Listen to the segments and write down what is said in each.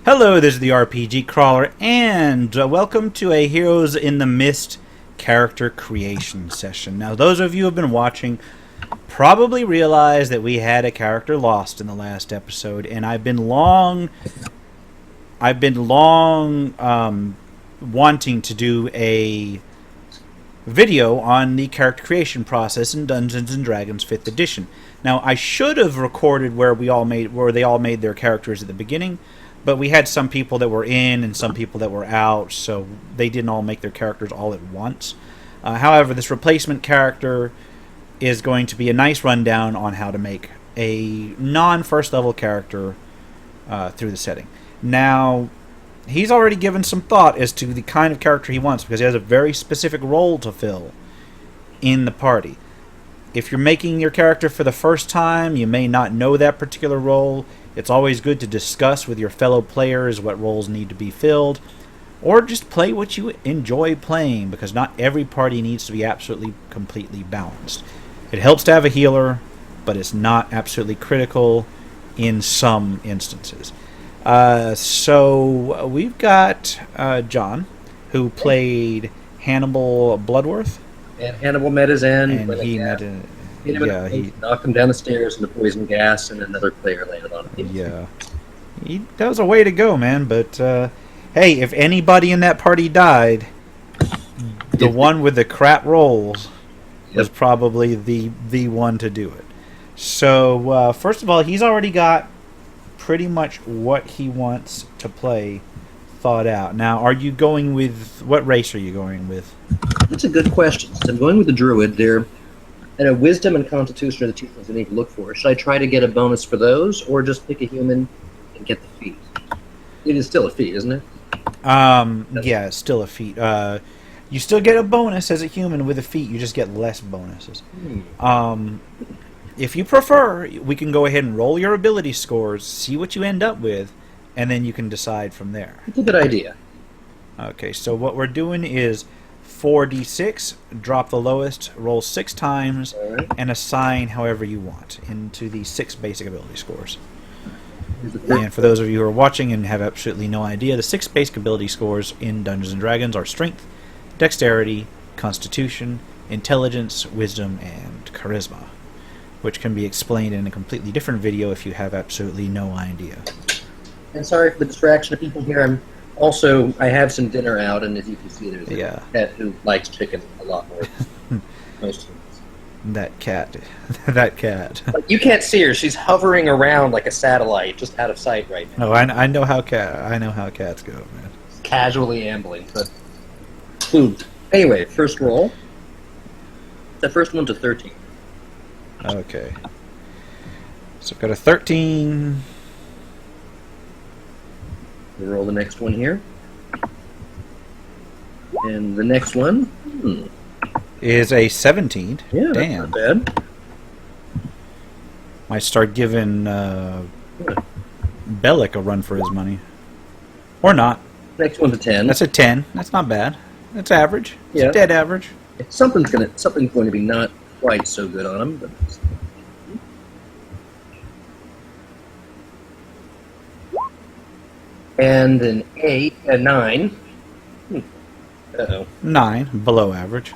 Hello, this is the RPG Crawler, and welcome to a Heroes in the Mist character creation session. Now, those of you who have been watching probably realize that we had a character lost in the last episode, and I've been long wanting to do a video on the character creation process in Dungeons and Dragons 5th edition. Now, I should have recorded where they all made their characters at the beginning, but we had some people that were in and some people that were out, so they didn't all make their characters all at once. However, this replacement character is going to be a nice rundown on how to make a non-first level character through the setting. Now, he's already given some thought as to the kind of character he wants, because he has a very specific role to fill in the party. If you're making your character for the first time, you may not know that particular role. It's always good to discuss with your fellow players what roles need to be filled, or just play what you enjoy playing, because not every party needs to be absolutely completely balanced. It helps to have a healer, but it's not absolutely critical in some instances. So we've got John, who played Hannibal Bloodworth. And Hannibal met his end. And he knocked him down the stairs into poison gas, and another player landed on him. Yeah. That was a way to go, man. But, hey, if anybody in that party died, the one with the crap rolls was probably the one to do it. So, first of all, he's already got pretty much what he wants to play thought out. Now, are you going with... What race are you going with? That's a good question. Since I'm going with the druid, and wisdom and constitution are the two things I need to look for. Should I try to get a bonus for those, or just pick a human and get the feat? It is still a feat, isn't it? Yeah, it's still a feat. You still get a bonus as a human with a feat. You just get less bonuses. If you prefer, we can go ahead and roll your ability scores, see what you end up with, and then you can decide from there. That's a good idea. Okay, so what we're doing is 4d6, drop the lowest, roll 6 times, and assign however you want into the 6 basic ability scores. And for those of you who are watching and have absolutely no idea, the 6 basic ability scores in Dungeons & Dragons are Strength, Dexterity, Constitution, Intelligence, Wisdom, and Charisma, which can be explained in a completely different video if you have absolutely no idea. And sorry for the distraction of people here. I have some dinner out, and as you can see, there's a cat who likes chicken a lot more than most humans. That cat. But you can't see her. She's hovering around like a satellite, just out of sight right now. No, I know how cats go, man. Casually ambling, but food. Anyway, first roll. The first one's a 13. Okay. So I've got a 13. We'll roll the next one here. And the next one is a 17. Yeah, damn. That's not bad. Might start giving Bellic a run for his money. Or not. Next one's a 10. That's a 10. That's not bad. That's average. It's Yeah. dead average. Something's going to be not quite so good on him. But and an 8, a 9. Uh-oh. 9, below average.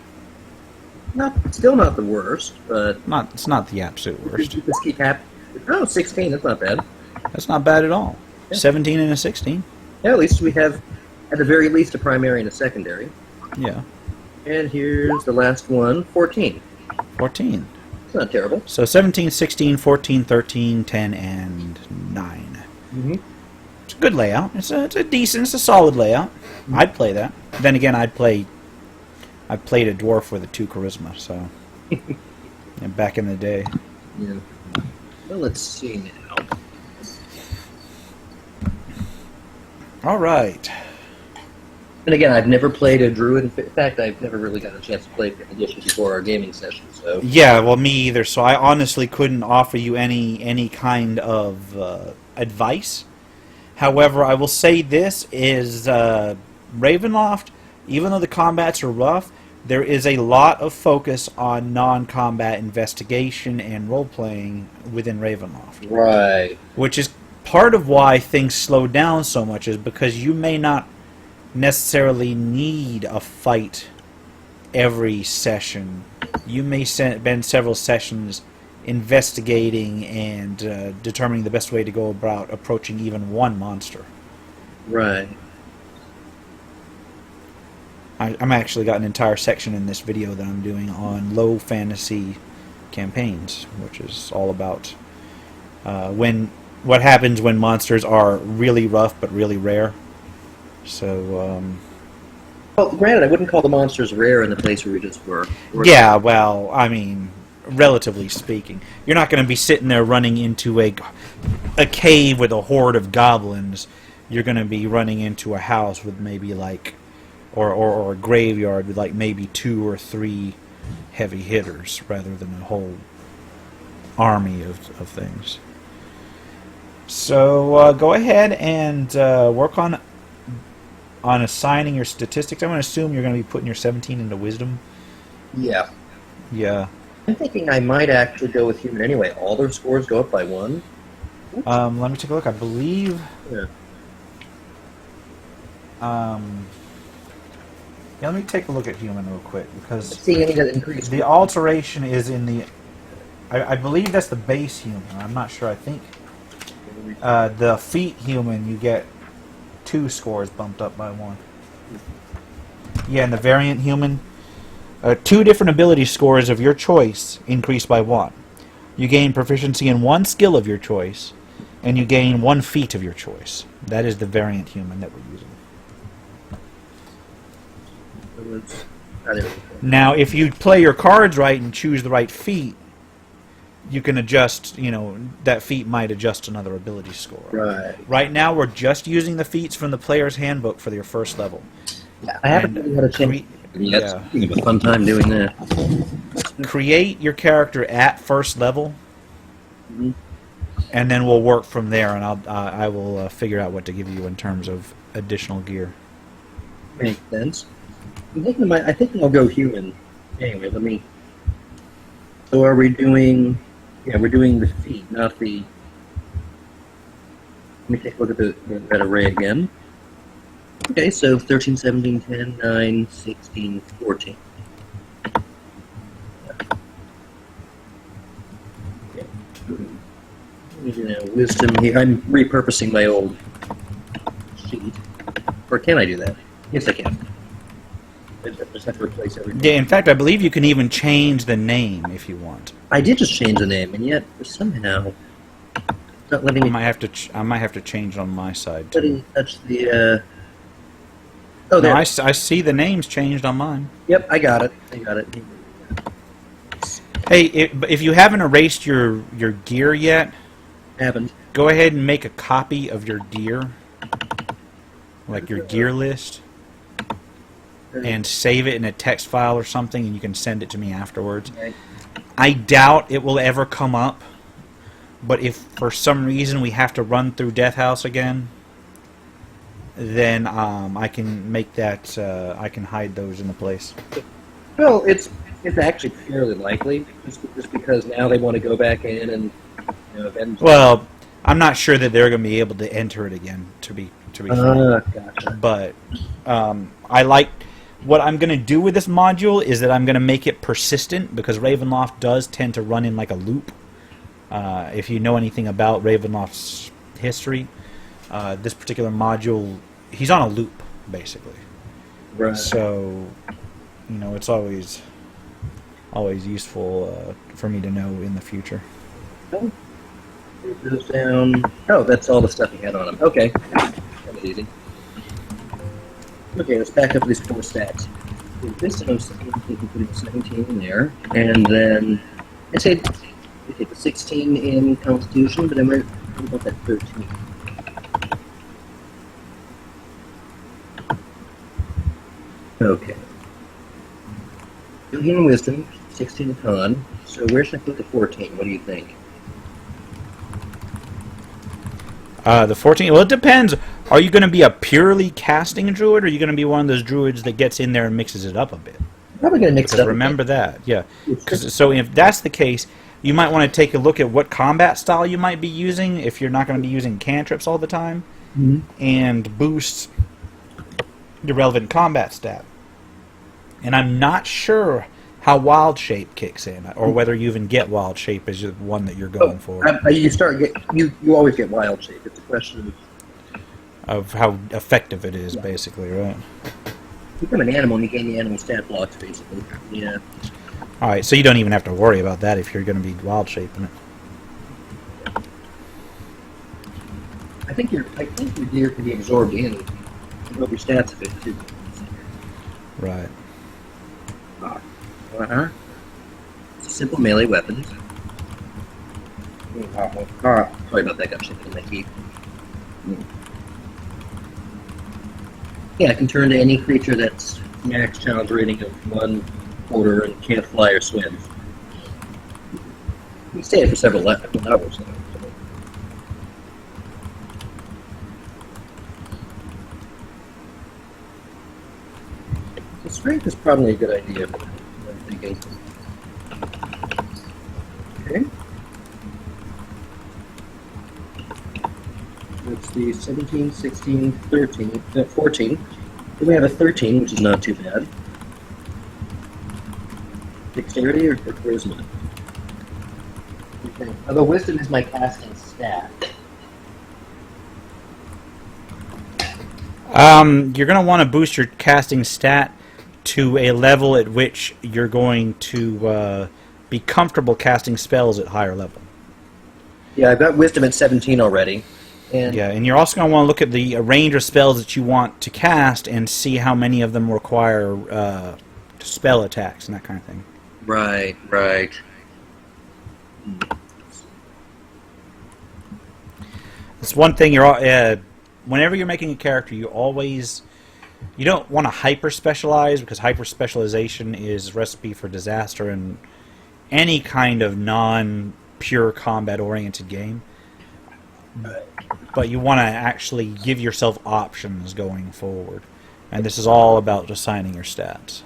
Still not the worst, but... It's not the absolute worst. Just keep happening. Oh, 16, that's not bad. That's not bad at all. Yeah. 17 and a 16. Yeah, at least we have, at the very least, a primary and a secondary. Yeah. And here's the last one, 14. 14. It's not terrible. So 17, 16, 14, 13, 10, and 9. Mm-hmm. It's a good layout. It's a solid layout. Mm-hmm. I'd play that. Then again, I played a dwarf with a 2 charisma, so back in the day. Yeah. Well, let's see now. All right. And again, I've never played a druid. In fact, I've never really got a chance to play Fifth Edition before our gaming session. So yeah, well, me either. So I honestly couldn't offer you any kind of advice. However, I will say this is Ravenloft. Even though the combats are rough, there is a lot of focus on non-combat investigation and role-playing within Ravenloft. Right. Which is part of why things slow down so much is because you may not necessarily need a fight every session. You may spend several sessions investigating and determining the best way to go about approaching even one monster. Right. I'm actually got an entire section in this video that I'm doing on low fantasy campaigns, which is all about what happens when monsters are really rough but really rare. So, well, granted, I wouldn't call the monsters rare in the place where we just were. Yeah, well, I mean, relatively speaking, you're not going to be sitting there running into a cave with a horde of goblins. You're going to be running into a house with maybe like, or a graveyard with like maybe 2 or 3 heavy hitters rather than a whole army of things. So go ahead and work on assigning your statistics. I'm going to assume you're going to be putting your 17 into wisdom. Yeah. Yeah. I'm thinking I might actually go with human anyway. All their scores go up by 1. Let me take a look. I believe. Yeah. Yeah, let me take a look at human real quick because See any that increase? the alteration is in the. I believe that's the base human. I'm not sure. I think the feat human you get 2 scores bumped up by 1. Yeah, and the variant human, 2 different ability scores of your choice increase by 1. You gain proficiency in 1 skill of your choice, and you gain 1 feat of your choice. That is the variant human that we're using. Now, if you play your cards right and choose the right feat, you can adjust, that feat might adjust another ability score. Right. Right now, we're just using the feats from the player's handbook for your first level. Yeah, I haven't really had a chance. Yeah, it's a fun time doing that. Create your character at first level, and then we'll work from there, and I will figure out what to give you in terms of additional gear. Makes sense. I think I'll go human. Anyway, let me. So are we doing? Yeah, we're doing the feet, not the. Let me take a look at that array again. Okay, so 13, 17, 10, 9, 16, 14. Wisdom here. I'm repurposing my old sheet. Or can I do that? Yes, I can. I just have to replace everything. Yeah, in fact, I believe you can even change the name if you want. I did just change the name, and yet somehow it's not letting me. I might have to change it on my side Letting too. me touch the. Oh, there. No, I see the names changed on mine. Yep, I got it. Hey, if you haven't erased your gear yet, Haven't. go ahead and make a copy of your gear, like your gear list, and save it in a text file or something, and you can send it to me afterwards. Right. I doubt it will ever come up, but if for some reason we have to run through Death House again, then I can make that. I can hide those in the place. Well, it's actually fairly likely, just because now they want to go back in and avenge. Well, I'm not sure that they're going to be able to enter it again. To be fair. Gotcha. But I like what I'm going to do with this module is that I'm going to make it persistent because Ravenloft does tend to run in like a loop. If you know anything about Ravenloft's history, this particular module, he's on a loop basically. Right. So, it's always useful for me to know in the future. Oh, it goes down. Oh, that's all the stuff he had on him. Okay. That was easy. Okay, let's back up these 4 stats. This I'm putting 17 in there, and then I say we take the 16 in Constitution, but I might put about that 13. Okay. 13 in Wisdom, 16 in Con. So where should I put the 14? What do you think? The 14. Well, it depends. Are you going to be a purely casting druid, or are you going to be one of those druids that gets in there and mixes it up a bit? Probably going to mix it up. Remember that, yeah. So if that's the case, You might want to take a look at what combat style you might be using if you're not going to be using cantrips all the time, and boost the relevant combat stat. And I'm not sure how Wild Shape kicks in, or whether you even get Wild Shape as the one that you're going for. You always get Wild Shape. It's a question Of how effective it is, basically, right? you become an animal and you gain the animal stat blocks, basically. Yeah. Alright, so you don't even have to worry about that if you're going to be Wild Shaping it. I think your gear can be absorbed in. You know your stats of it too. Right. It's a simple melee weapon. Sorry about that. Got something in my teeth. Yeah, I can turn to any creature that's max challenge rating of 1/4 and can't fly or swim. You can stay it for several hours. So strength is probably a good idea. I'm thinking. Okay. Let's see, 17, 16, 13, 14. Then we have a 13, which is not too bad. Dexterity or charisma? Okay. Although wisdom is my casting stat. You're going to want to boost your casting stat to a level at which you're going to be comfortable casting spells at higher level. Yeah, I've got wisdom at 17 already. And Yeah, and you're also going to want to look at the range of spells that you want to cast and see how many of them require spell attacks and that kind of thing. Right. It's one thing whenever you're making a character, you don't want to hyper specialize, because hyper specialization is a recipe for disaster in any kind of non-pure combat oriented game. But you want to actually give yourself options going forward, and this is all about assigning your stats.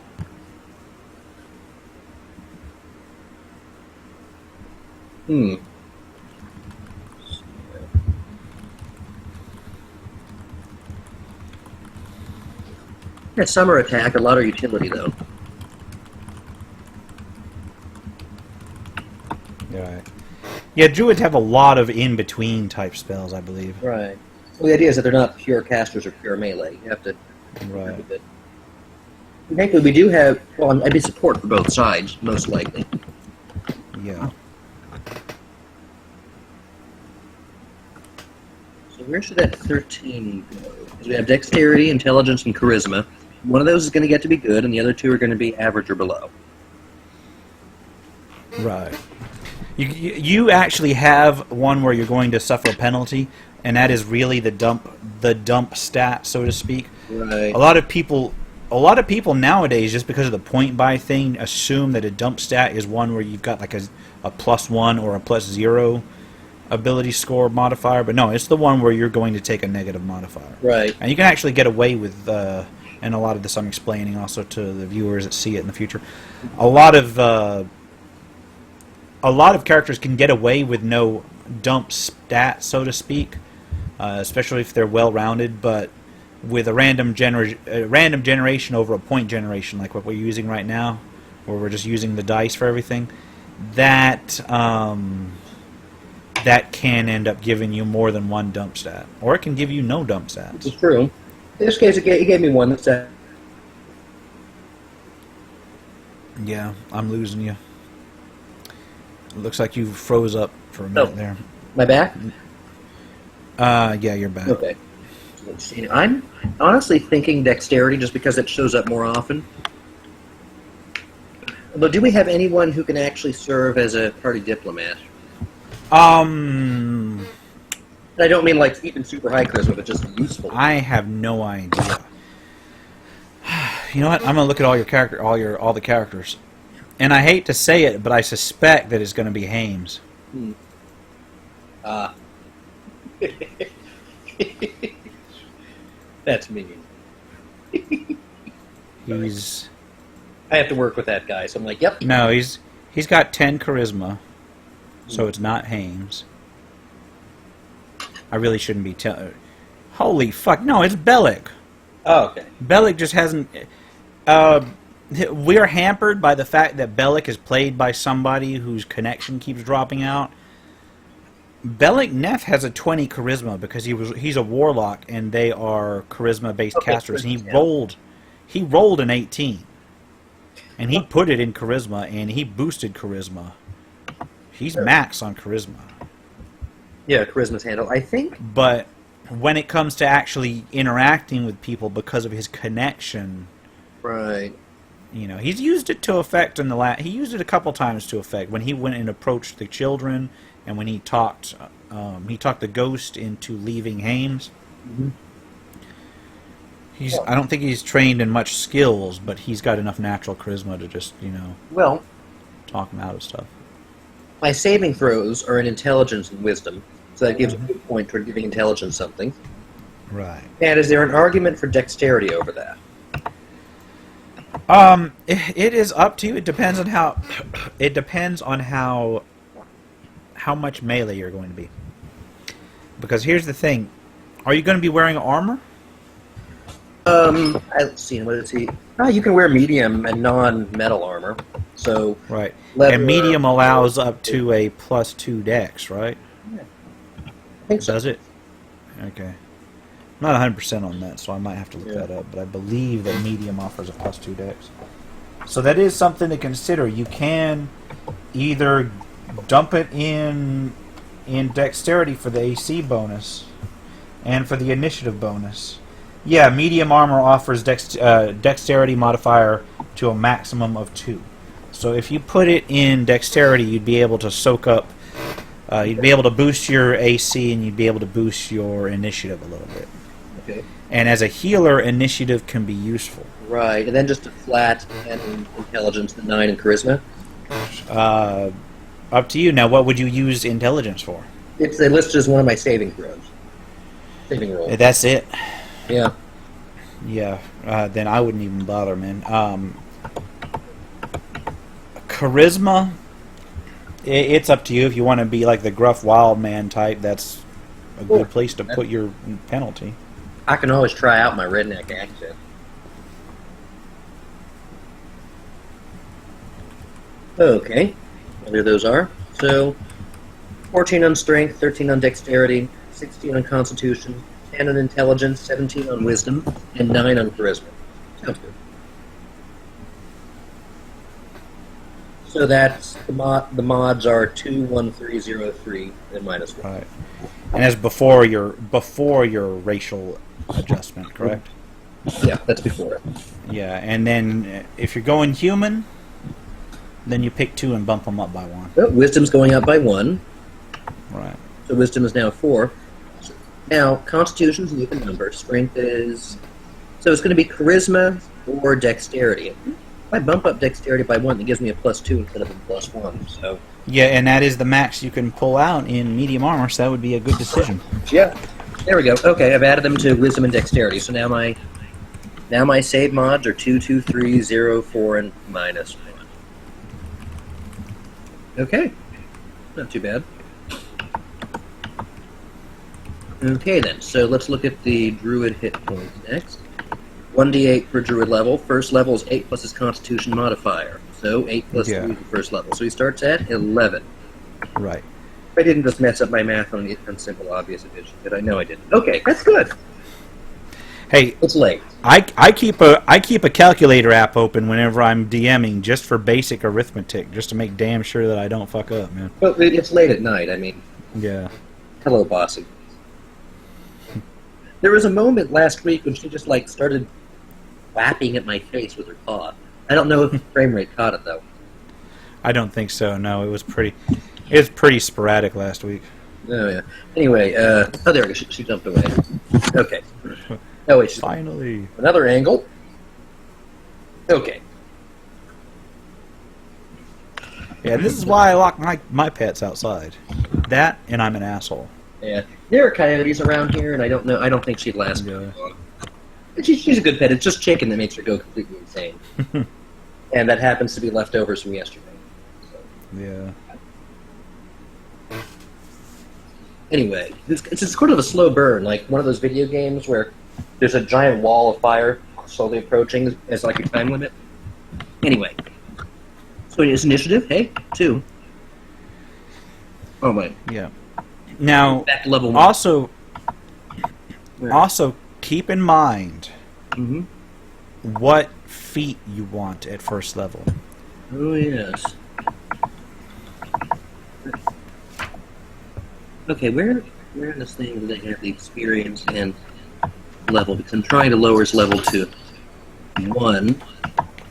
Yeah, summer attack, a lot of utility though. Right. Yeah, druids have a lot of in-between type spells, I believe. Right. Well, the idea is that they're not pure casters or pure melee. You have to. Right. Thankfully, we do have. Well, I'd be support for both sides, most likely. Yeah. So where should that 13 go? Because we have dexterity, intelligence, and charisma. One of those is going to get to be good, and the other two are going to be average or below. Right. You actually have one where you're going to suffer a penalty, and that is really the dump stat, so to speak. Right. A lot of people nowadays, just because of the point buy thing, assume that a dump stat is one where you've got like a +1 or a +0 ability score modifier, but no, it's the one where you're going to take a negative modifier. Right. And you can actually get away with, and a lot of this I'm explaining also to the viewers that see it in the future, a lot of characters can get away with no dump stat, so to speak, especially if they're well-rounded, but with a random generation over a point generation, like what we're using right now, where we're just using the dice for everything, that can end up giving you more than one dump stat, or it can give you no dump stats. It's true. In this case, it gave me one that said. Yeah, I'm losing you. It looks like you froze up for a minute there. My back? Yeah, you're back. Okay. So let's see. I'm honestly thinking dexterity just because it shows up more often. But do we have anyone who can actually serve as a party diplomat? And I don't mean like even super high charisma, but just useful. I have no idea. You know what? I'm gonna look at all the characters, and I hate to say it, but I suspect that it's gonna be Hames. That's mean. He's I have to work with that guy, so I'm like, yep. no, he's got 10 charisma. So it's not Hames. I really shouldn't be telling... Holy fuck, no, it's Bellic. Oh, okay. Bellic just hasn't... we're hampered by the fact that Bellic is played by somebody whose connection keeps dropping out. Bellic Neff has a 20 charisma because he's a warlock and they are charisma-based casters. And he rolled an 18. And he put it in charisma and he boosted charisma. He's max on charisma. Yeah, charisma's handle. I think... But when it comes to actually interacting with people because of his connection... Right. You know, he's used it to effect in the he used it a couple times to effect when he went and approached the children, and when he talked the ghost into leaving Hames. Mm-hmm. I don't think he's trained in much skills, but he's got enough natural charisma to just talk him out of stuff. My saving throws are in intelligence and wisdom, so that gives a good point toward giving intelligence something. Right. And is there an argument for dexterity over that? It is up to you. It depends on how. It depends on how much melee you're going to be. Because here's the thing: are you going to be wearing armor? Let's see. What is he? Oh, you can wear medium and non-metal armor. So right. leather, and medium allows up to a +2 dex, right? Yeah. I think so. Does it? Okay. I'm not 100% on that, so I might have to look that up. But I believe that medium offers a +2 dex. So that is something to consider. You can either dump it in dexterity for the AC bonus and for the initiative bonus. Yeah, medium armor offers dexterity modifier to a maximum of 2. So if you put it in dexterity, you'd be able to soak up... you'd be able to boost your AC and you'd be able to boost your initiative a little bit. Okay. And as a healer, initiative can be useful. Right, and then just a flat and intelligence, the 9 and charisma. Up to you. Now, what would you use intelligence for? It's listed as one of my saving throws. Saving rolls. That's it. Yeah. Yeah. Then I wouldn't even bother, man. Charisma. It's up to you if you want to be like the gruff wild man type. That's a good place to put your penalty. I can always try out my redneck accent. Okay, there those are. So, 14 on strength, 13 on dexterity, 16 on constitution, 10 on intelligence, 17 on wisdom, and 9 on charisma. Sounds good. So that's the mods are 2, 1, 3, 0, 3, and -1. Right. And as before your racial adjustment, correct? Yeah, that's before it. Yeah, and then if you're going human, then you pick 2 and bump them up by 1. Oh, wisdom's going up by 1. Right. So wisdom is now 4. Now, constitution's an even number. Strength is... So it's going to be charisma or dexterity. If I bump up dexterity by 1, that gives me a +2 instead of a +1. So yeah, and that is the max you can pull out in medium armor, so that would be a good decision. yeah, there we go. Okay, I've added them to wisdom and dexterity. So now my save mods are 2, 2, 3, 0, 4, and -1. Okay, not too bad. Okay then, so let's look at the druid hit points next. 1d8 per druid level. First level is 8 plus his constitution modifier. So 8 plus 3 is the first level. So he starts at 11. Right. I didn't just mess up my math on simple, obvious addition, but I know I didn't. Okay, that's good. Hey, It's late. I keep a calculator app open whenever I'm DMing just for basic arithmetic, just to make damn sure that I don't fuck up, man. Well, it's late at night. I mean, Yeah. hello, bossy. There was a moment last week when she just started whapping at my face with her paw. I don't know if the frame rate caught it though. I don't think so. No, it was pretty sporadic last week. Oh yeah. Anyway, there we go. She jumped away. Okay. Oh wait. Finally. Another angle. Okay. Yeah, this is why I lock my pets outside. That, and I'm an asshole. Yeah. There are coyotes around here, and I don't know. I don't think she'd last very long. She's a good pet. It's just chicken that makes her go completely insane. And that happens to be leftovers from yesterday. So. Yeah. Anyway, it's sort of a slow burn, like one of those video games where there's a giant wall of fire slowly approaching as like your time limit. Anyway, so it's initiative. Hey, 2. Oh wait. Yeah. Now, Back to level 1. also keep in mind Mm-hmm. what feat you want at first level. Oh yes. Okay, where in this thing do they have the experience and level? Because I'm trying to lower his level to 1.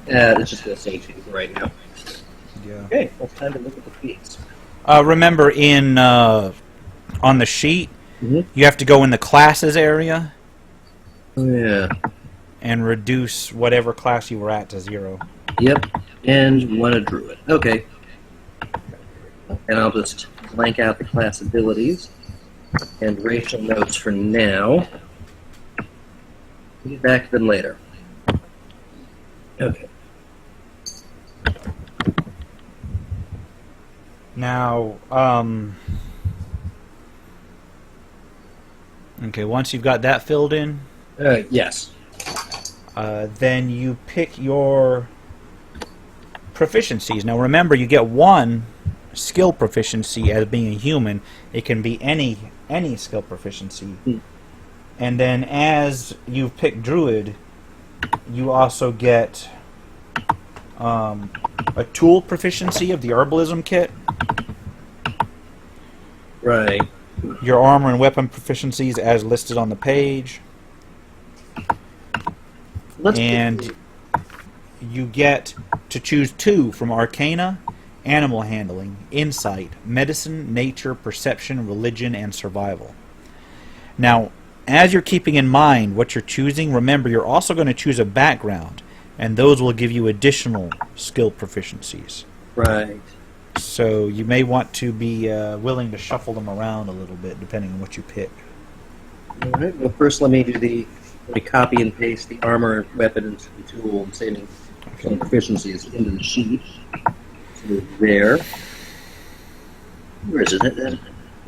It's just going to say 2 right now. Yeah. Okay, well, it's time to look at the feats. Remember, on the sheet, you have to go in the classes area Oh yeah. and reduce whatever class you were at to 0. Yep, and one a druid. Okay. And I'll just blank out the class abilities and racial notes for now. We'll get back to them later. Okay. Now, okay, once you've got that filled in, Yes. then you pick your proficiencies. Now remember, you get 1 skill proficiency as being a human. It can be any skill proficiency. And then as you pick druid, you also get a tool proficiency of the herbalism kit. Right. Your armor and weapon proficiencies as listed on the page. And you get to choose 2 from Arcana, Animal Handling, Insight, Medicine, Nature, Perception, Religion, and Survival. Now, as you're keeping in mind what you're choosing, remember you're also going to choose a background, and those will give you additional skill proficiencies. Right. So you may want to be willing to shuffle them around a little bit depending on what you pick. All right. Well, first let me copy and paste the armor, weapon, and tool, and saving some proficiencies into the sheet. So there. Where is it? That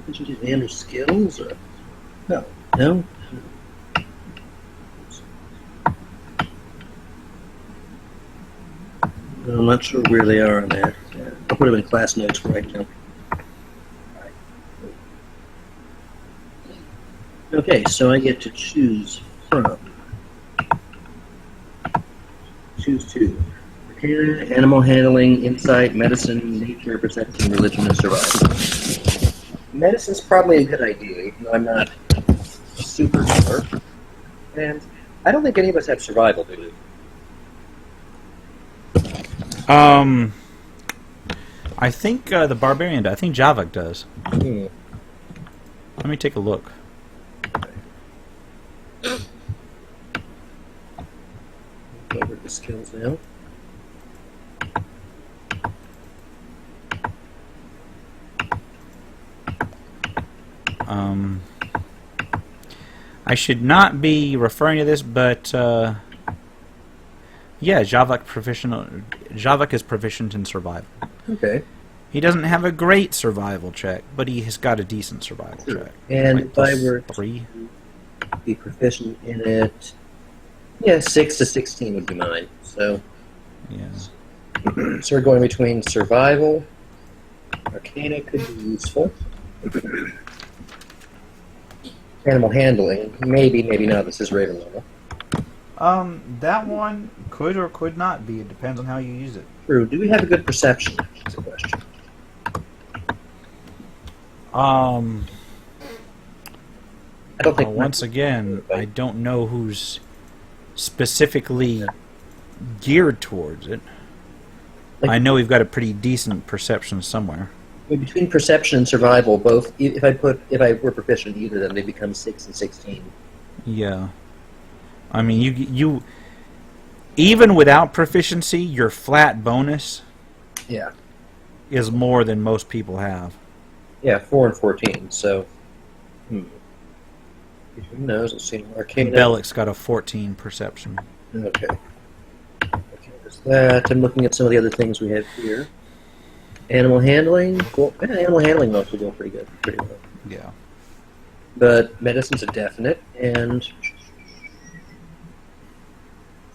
proficiencies and or skills? Or no? No. I'm not sure where they are on there. I'll put them in class notes for right now. Okay, so I get to choose from. Choose 2. Arcana, Animal Handling, Insight, Medicine, Nature, Perception, Religion, and Survival. Medicine's probably a good idea, even though I'm not super sure. And I don't think any of us have Survival, do we? I think the Barbarian does. I think Javak does. Hmm. Let me take a look. Go over the skills now. I should not be referring to this, but yeah, Javak is proficient in survival. Okay. He doesn't have a great survival check, but he has got a decent survival check. And like if I were 3. to be proficient in it, yeah, 6 to 16 would be mine. So, Yeah. so we're going between survival, Arcana could be useful, Animal Handling, maybe not. This is Ravenloft. That one could or could not be. It depends on how you use it. True. Do we have a good perception? That's a question. I don't think. once again, I don't know who's specifically geared towards it. I know we've got a pretty decent perception somewhere. Between perception and survival, both. If I were proficient in either of them, they become 6 and 16. Yeah. I mean, you even without proficiency, your flat bonus is more than most people have. Yeah, 4 and 14. So, who knows? Let's see. Arcana. Bellic's got a 14 perception. Okay. There's that. I'm looking at some of the other things we have here. Animal handling. Well, animal handling mostly go pretty good. Pretty well. Yeah. But medicine's a definite, and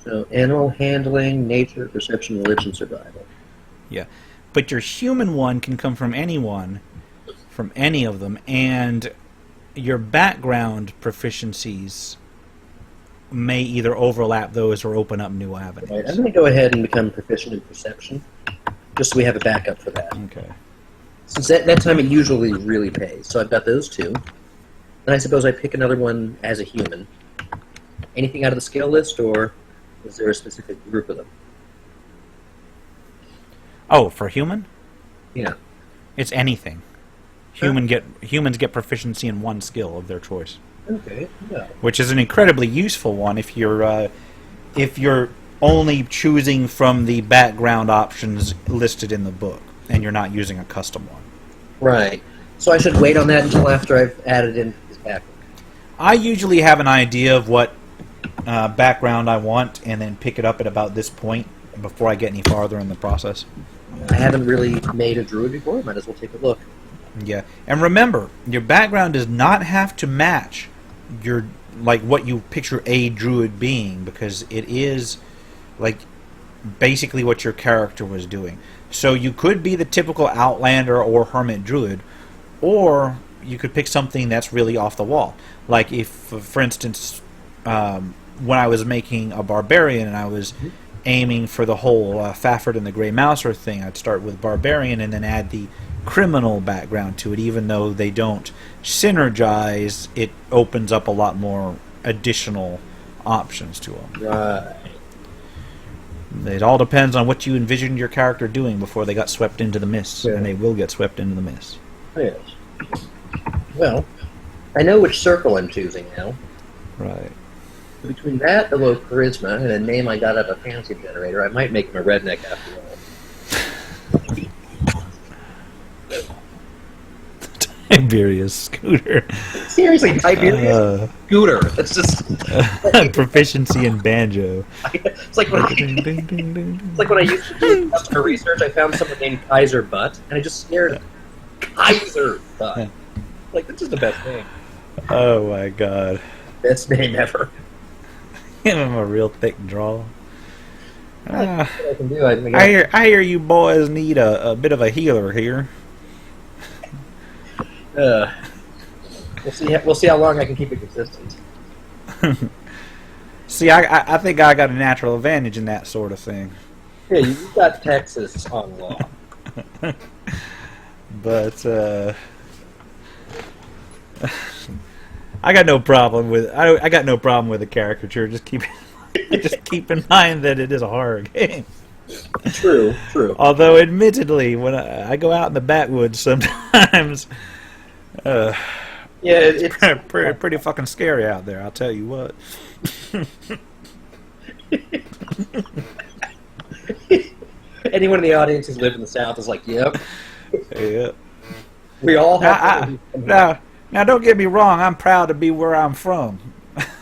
so animal handling, nature, perception, religion, survival. Yeah. But your human one can come from anyone, from any of them, and your background proficiencies may either overlap those or open up new avenues. Right, I'm going to go ahead and become proficient in perception, just so we have a backup for that. Okay. Since that time it usually really pays. So I've got those two. And I suppose I pick another one as a human. Anything out of the skill list, or is there a specific group of them? Oh, for human? Yeah. It's anything. Humans get proficiency in one skill of their choice. Okay, yeah. Which is an incredibly useful one if you're only choosing from the background options listed in the book and you're not using a custom one. Right. So I should wait on that until after I've added in his background. I usually have an idea of what background I want and then pick it up at about this point before I get any farther in the process. I haven't really made a druid before. Might as well take a look. Yeah, and remember, your background does not have to match your what you picture a druid being, because it is basically what your character was doing. So you could be the typical outlander or hermit druid, or you could pick something that's really off the wall. Like if, for instance, when I was making a barbarian and I was aiming for the whole Fafford and the Grey Mouser thing, I'd start with barbarian and then add the criminal background to it. Even though they don't synergize, it opens up a lot more additional options to them. Right. It all depends on what you envisioned your character doing before they got swept into the mist, Yeah. and they will get swept into the mist. Yes. Well, I know which circle I'm choosing now. Right. Between that, the low charisma, and a name I got out of a fancy generator, I might make him a redneck after all. Tiberius Scooter. Seriously, Tiberius Scooter. That's just proficiency in banjo. it's like when I used to do customer research, I found someone named Kaiser Butt, and I just scared Kaiser Butt. Like, this is the best name. Oh my god. Best name ever. Give him a real thick draw. What I can do, I hear you boys need a bit of a healer here. We'll see how long I can keep it consistent. See, I think I got a natural advantage in that sort of thing. Yeah, you've got Texas on law. But I got no problem with I got no problem with the caricature. Just keep in mind that it is a horror game. True. Although, admittedly, when I go out in the backwoods sometimes, it's pretty fucking scary out there. I'll tell you what. Anyone in the audience who's lived in the South is like, "Yep, Yeah. we all have." Now, don't get me wrong. I'm proud to be where I'm from,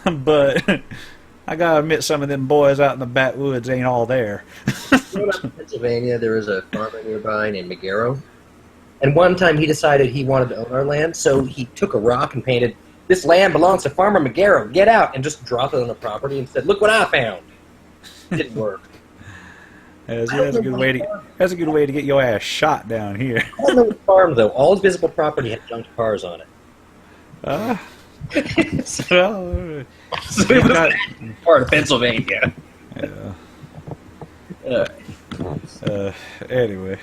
but I gotta admit, some of them boys out in the backwoods ain't all there. In Pennsylvania, there was a farmer nearby named Magaro, and one time he decided he wanted to own our land, so he took a rock and painted, "This land belongs to Farmer Magaro. Get out!" and just dropped it on the property and said, "Look what I found." It didn't work. That's a good way to get your ass shot down here. I don't know what farm though. All his visible property had junked cars on it. So it was part of Pennsylvania. Yeah. Anyway.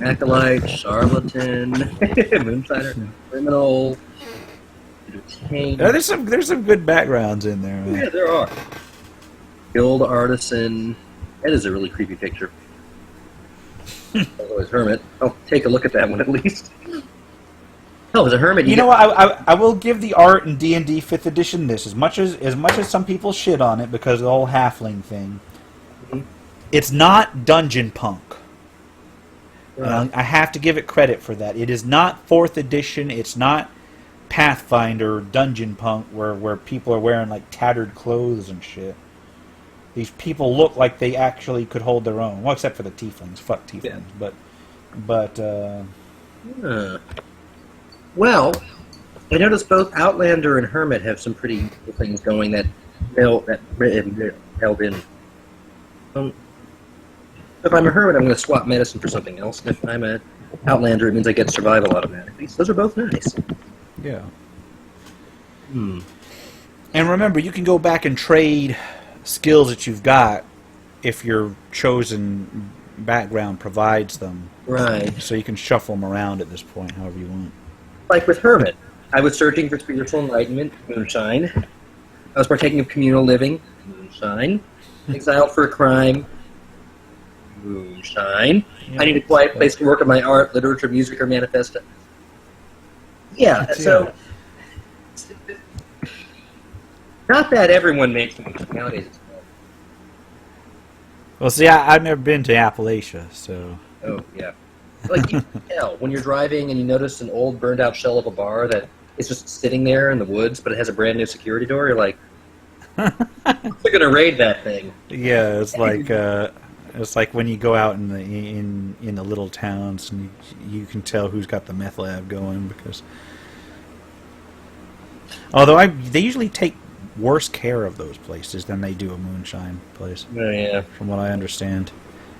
Acolyte, charlatan, moonshiner, criminal, entertainer. There's some good backgrounds in there. Man. Yeah, there are. Guild artisan. That is a really creepy picture. Otherwise, hermit. I'll take a look at that one at least. Oh, as a hermit, You know what? I will give the art in D&D 5th edition this. As much as some people shit on it because of the whole halfling thing, it's not dungeon punk. And I have to give it credit for that. It is not 4th edition. It's not Pathfinder dungeon punk where people are wearing like tattered clothes and shit. These people look like they actually could hold their own. Well, except for the tieflings. Fuck tieflings. Yeah. But Well, I noticed both Outlander and Hermit have some pretty cool things going that held in. If I'm a Hermit, I'm going to swap medicine for something else. And if I'm a Outlander, it means I get survival automatically. So those are both nice. Yeah. Hmm. And remember, you can go back and trade skills that you've got if your chosen background provides them. Right. So you can shuffle them around at this point, however you want. Like with Hermit, I was searching for spiritual enlightenment, moonshine. I was partaking of communal living, moonshine. Exiled for a crime, moonshine. Yeah. I need a quiet place to work on my art, literature, music, or manifesto. Yeah, so... Not that everyone makes them nowadays. Well, see, I've never been to Appalachia, so... Oh, yeah. Like, you can tell when you're driving and you notice an old burned-out shell of a bar that is just sitting there in the woods, but it has a brand-new security door, you're like, they're going to raid that thing. Yeah, it's like when you go out in the little towns and you can tell who's got the meth lab going because... Although they usually take worse care of those places than they do a moonshine place. Oh, yeah. From what I understand,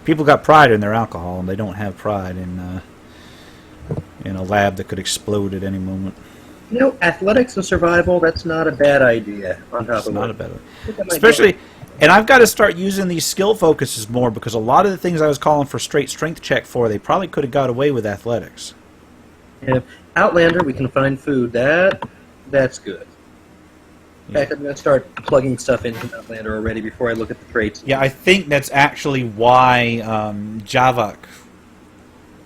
people got pride in their alcohol, and they don't have pride in a lab that could explode at any moment. You know, athletics and survival—that's not a bad idea. On top It's of not it. a bad idea. Especially, and I've got to start using these skill focuses more because a lot of the things I was calling for straight strength check for, they probably could have got away with athletics. Yeah. Outlander, we can find food. That's good. In fact, I'm going to start plugging stuff into Outlander already before I look at the traits. Yeah, I think that's actually why Javak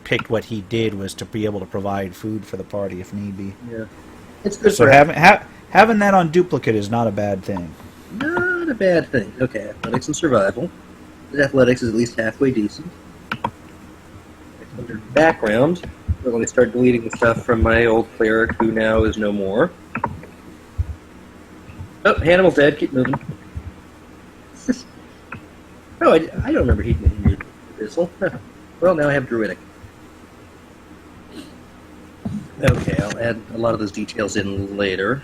picked what he did, was to be able to provide food for the party if need be. Yeah. It's good So for having that on duplicate is not a bad thing. Not a bad thing. Okay, athletics and survival. Athletics is at least halfway decent. Under background, let me start deleting the stuff from my old cleric who now is no more. Oh, Hannibal's dead. Keep moving. Oh, I don't remember he needed Abyssal. Well, now I have Druidic. Okay, I'll add a lot of those details in later.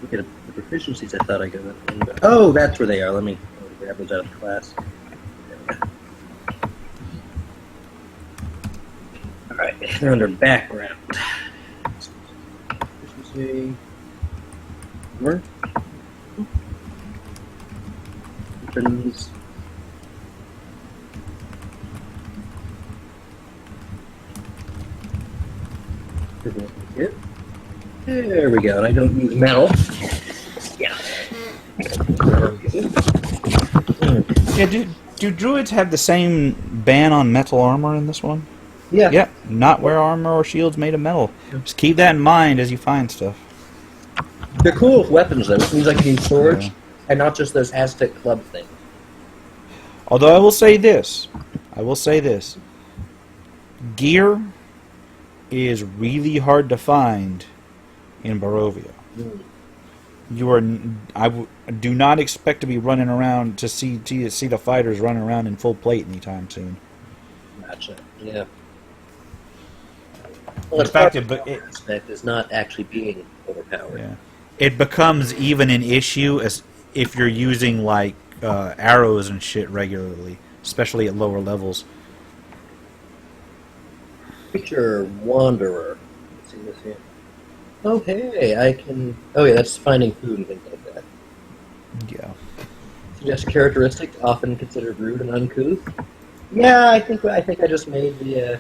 Look at the proficiencies I thought I got. Oh, that's where they are. Let me grab those out of the class. Alright, they're under background. Efficiency. More. Weapons. There we go. I don't use metal. Yeah. Yeah, do druids have the same ban on metal armor in this one? Yeah. Yep, not wear armor or shields made of metal. Just keep that in mind as you find stuff. They're cool with weapons, though. It means I can use swords, Yeah. and not just those Aztec club things. Although I will say this. Gear is really hard to find in Barovia. Do not expect to be running around to see the fighters running around in full plate anytime soon. Gotcha. Yeah. Well, In fact, aspect is not actually being overpowered. Yeah. It becomes even an issue as if you're using like arrows and shit regularly, especially at lower levels. Picture Wanderer. Let's see this here. Oh, hey, I can... Oh, yeah, that's finding food and things like that. Yeah. Suggest a characteristic often considered rude and uncouth. Yeah, I think I just made the...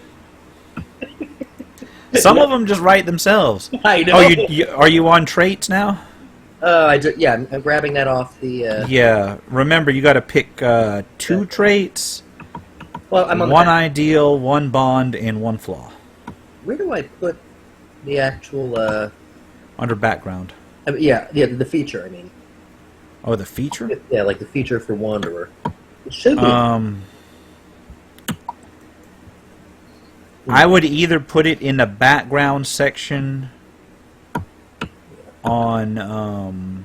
Some of them just write themselves. I know. Oh, are you on traits now? Yeah, I'm grabbing that off the... Yeah. Remember, you got to pick 2 traits, Well, I'm on 1 ideal, 1 bond, and 1 flaw. Where do I put the actual... Under background. Yeah, the feature, I mean. Oh, the feature? Yeah, like the feature for Wanderer. It should be... I would either put it in the background section on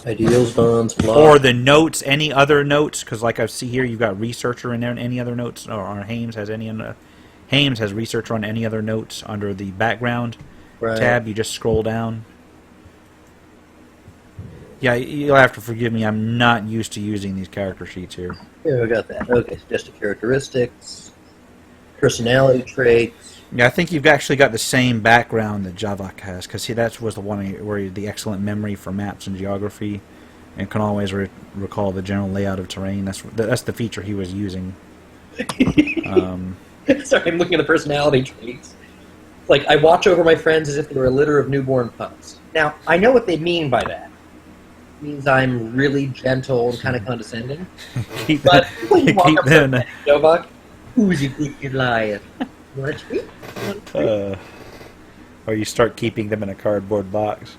Ideals, bonds, flaw. or the notes, any other notes, because like I see here, you've got researcher in there, and any other notes, or Hames has any Hames has research on any other notes under the background tab. You just scroll down. Yeah, you'll have to forgive me. I'm not used to using these character sheets here. Yeah, we got that. Okay, suggested characteristics, personality traits. Yeah, I think you've actually got the same background that Javak has, because see, that was the one where he had the excellent memory for maps and geography, and can always recall the general layout of terrain. That's the feature he was using. Sorry, I'm looking at the personality traits. Like, I watch over my friends as if they were a litter of newborn pups. Now, I know what they mean by that. It means I'm really gentle and kind of condescending. But when you walk up to Javak, who's you think you're lying? You want a treat? Or you start keeping them in a cardboard box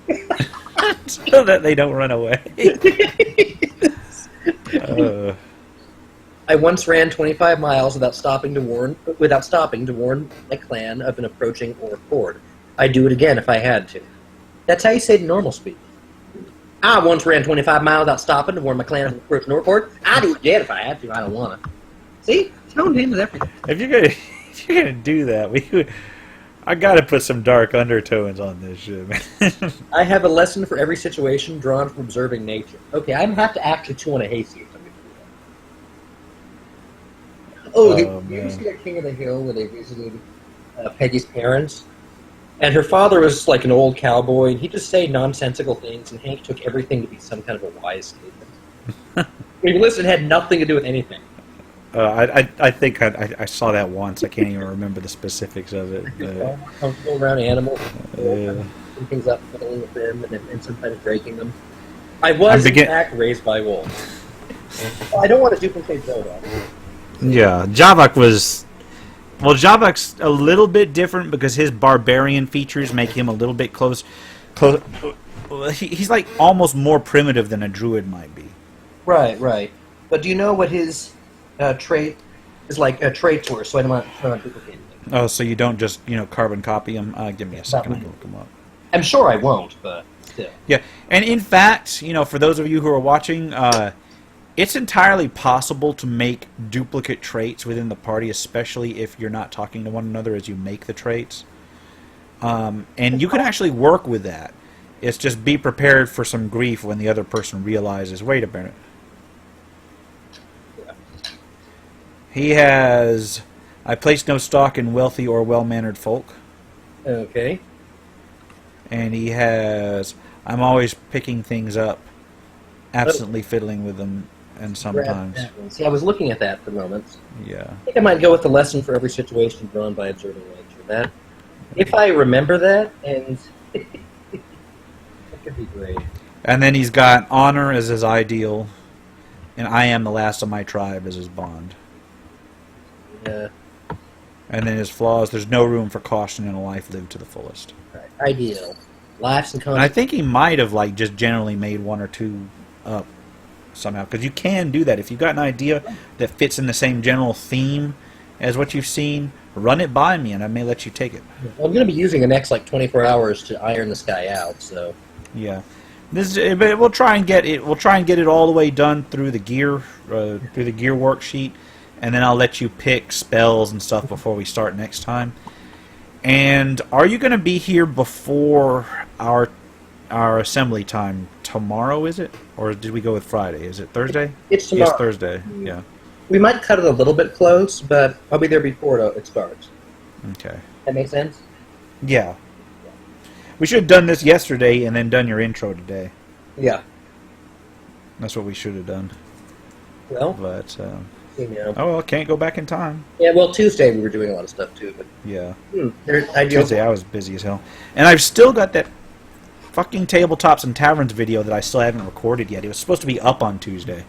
so that they don't run away. I once ran 25 miles without stopping to warn my clan of an approaching orc horde. I'd do it again if I had to. That's how you say it in normal speak. I once ran 25 miles without stopping to warn my clan of an approaching orc horde. I'd do it again if I had to. I don't want to. See? Tone him is everything. If you're gonna do that, I gotta put some dark undertones on this shit, man. I have a lesson for every situation drawn from observing nature. Okay, I have to actually chew on a hayseed. Oh, did you see that King of the Hill where they visited Peggy's parents? And her father was like an old cowboy, and he'd just say nonsensical things, and Hank took everything to be some kind of a wise statement. He listened, had nothing to do with anything. I think I saw that once. I can't even remember the specifics of it. Comfortable around animals, picking things up, fiddling with them, and sometimes breaking them. I was, in fact, raised by wolves. I don't want to duplicate Zoda. Yeah, Javak was... Well, Javak's a little bit different because his barbarian features make him a little bit close. He's like almost more primitive than a druid might be. Right. But do you know what his trait is like? Traits were, so I don't want to duplicate it. Oh, so you don't just carbon copy him? Give me a second. I can look him up. I'm sure I won't, but still. Yeah, and in fact, for those of you who are watching, it's entirely possible to make duplicate traits within the party, especially if you're not talking to one another as you make the traits. And you can actually work with that. It's just be prepared for some grief when the other person realizes, wait a minute. Yeah. He has, I place no stock in wealthy or well-mannered folk. Okay. And he has, I'm always picking things up, absently fiddling with them. And sometimes. See, I was looking at that for moments. Yeah. I think I might go with the lesson for every situation drawn by observing nature. That, if I remember that, and that could be great. And then he's got honor as his ideal, and I am the last of my tribe as his bond. Yeah. And then his flaws, there's no room for caution in a life lived to the fullest. Right. Ideal. Laughs and I think he might have just generally made one or two up. Somehow, because you can do that if you've got an idea that fits in the same general theme as what you've seen. Run it by me, and I may let you take it. Well, I'm going to be using the next 24 hours to iron this guy out. So yeah, but we'll try and get it. We'll try and get it all the way done through the gear worksheet, and then I'll let you pick spells and stuff before we start next time. And are you going to be here before our assembly time tomorrow, is it? Or did we go with Friday? Is it Thursday? It's tomorrow. It's Thursday, yeah. We might cut it a little bit close, but I'll be there before it starts. Okay. That makes sense? Yeah. We should have done this yesterday and then done your intro today. Yeah. That's what we should have done. Well, but oh well, can't go back in time. Yeah, well, Tuesday we were doing a lot of stuff too, but yeah. Tuesday I was busy as hell, and I've still got that fucking Tabletops and Taverns video that I still haven't recorded yet. It was supposed to be up on Tuesday.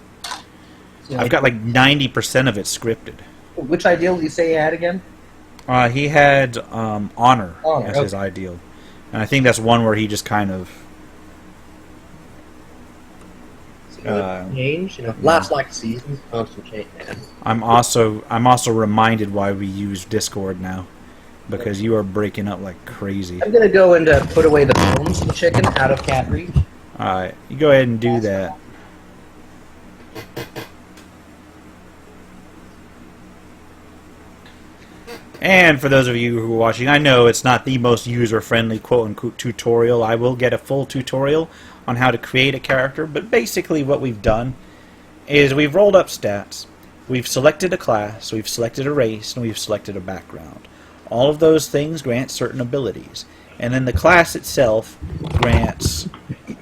I've got 90% of it scripted. Which ideal did you say you had again? He had honor as his ideal, and I think that's one where he just kind of change. Last seasons, constant change. Man. I'm also reminded why we use Discord now. Because you are breaking up like crazy. I'm going to go and put away the bones of the chicken out of cat reach. Alright, you go ahead and do that. And for those of you who are watching, I know it's not the most user-friendly quote-unquote tutorial. I will get a full tutorial on how to create a character, but basically what we've done is we've rolled up stats, we've selected a class, we've selected a race, and we've selected a background. All of those things grant certain abilities. And then the class itself grants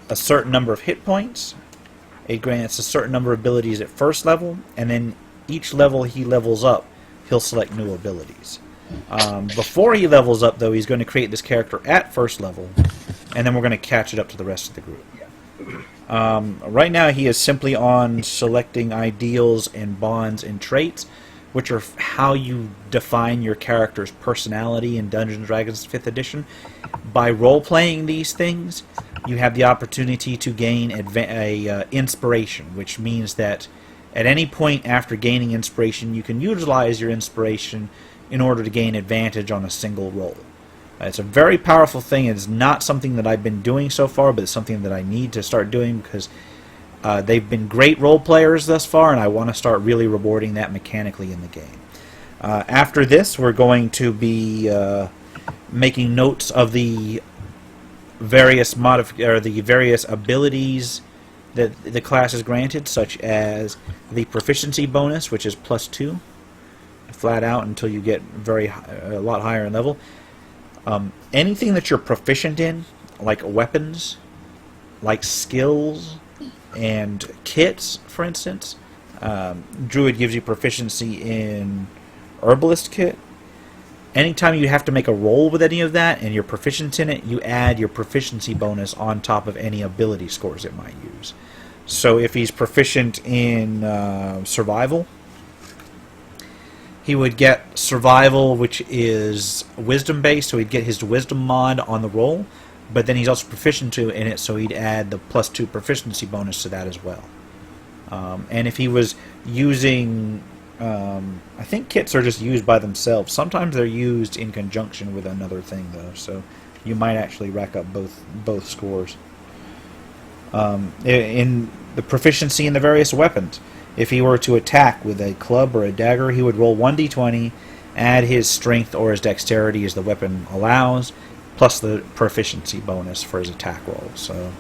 a certain number of hit points, it grants a certain number of abilities at first level, and then each level he levels up, he'll select new abilities. Before he levels up, though, he's going to create this character at first level, and then we're going to catch it up to the rest of the group. Right now he is simply on selecting ideals and bonds and traits, which are how you define your character's personality in Dungeons & Dragons 5th edition. By role-playing these things, you have the opportunity to gain inspiration, which means that at any point after gaining inspiration, you can utilize your inspiration in order to gain advantage on a single roll. It's a very powerful thing. It's not something that I've been doing so far, but it's something that I need to start doing because they've been great role players thus far, and I want to start really rewarding that mechanically in the game. After this, we're going to be making notes of the various abilities that the class is granted, such as the proficiency bonus, which is +2, flat out until you get a lot higher in level. Anything that you're proficient in, like weapons, like skills, and kits, for instance. Druid gives you proficiency in Herbalist kit. Anytime you have to make a roll with any of that and you're proficient in it, you add your proficiency bonus on top of any ability scores it might use. So if he's proficient in survival, he would get survival, which is wisdom based, so he'd get his wisdom mod on the roll, but then he's also proficient in it, so he'd add the +2 proficiency bonus to that as well. And if he was using, I think kits are just used by themselves. Sometimes they're used in conjunction with another thing, though, so you might actually rack up both scores. In the proficiency in the various weapons, if he were to attack with a club or a dagger, he would roll 1d20, add his strength or his dexterity as the weapon allows, plus the proficiency bonus for his attack roll. So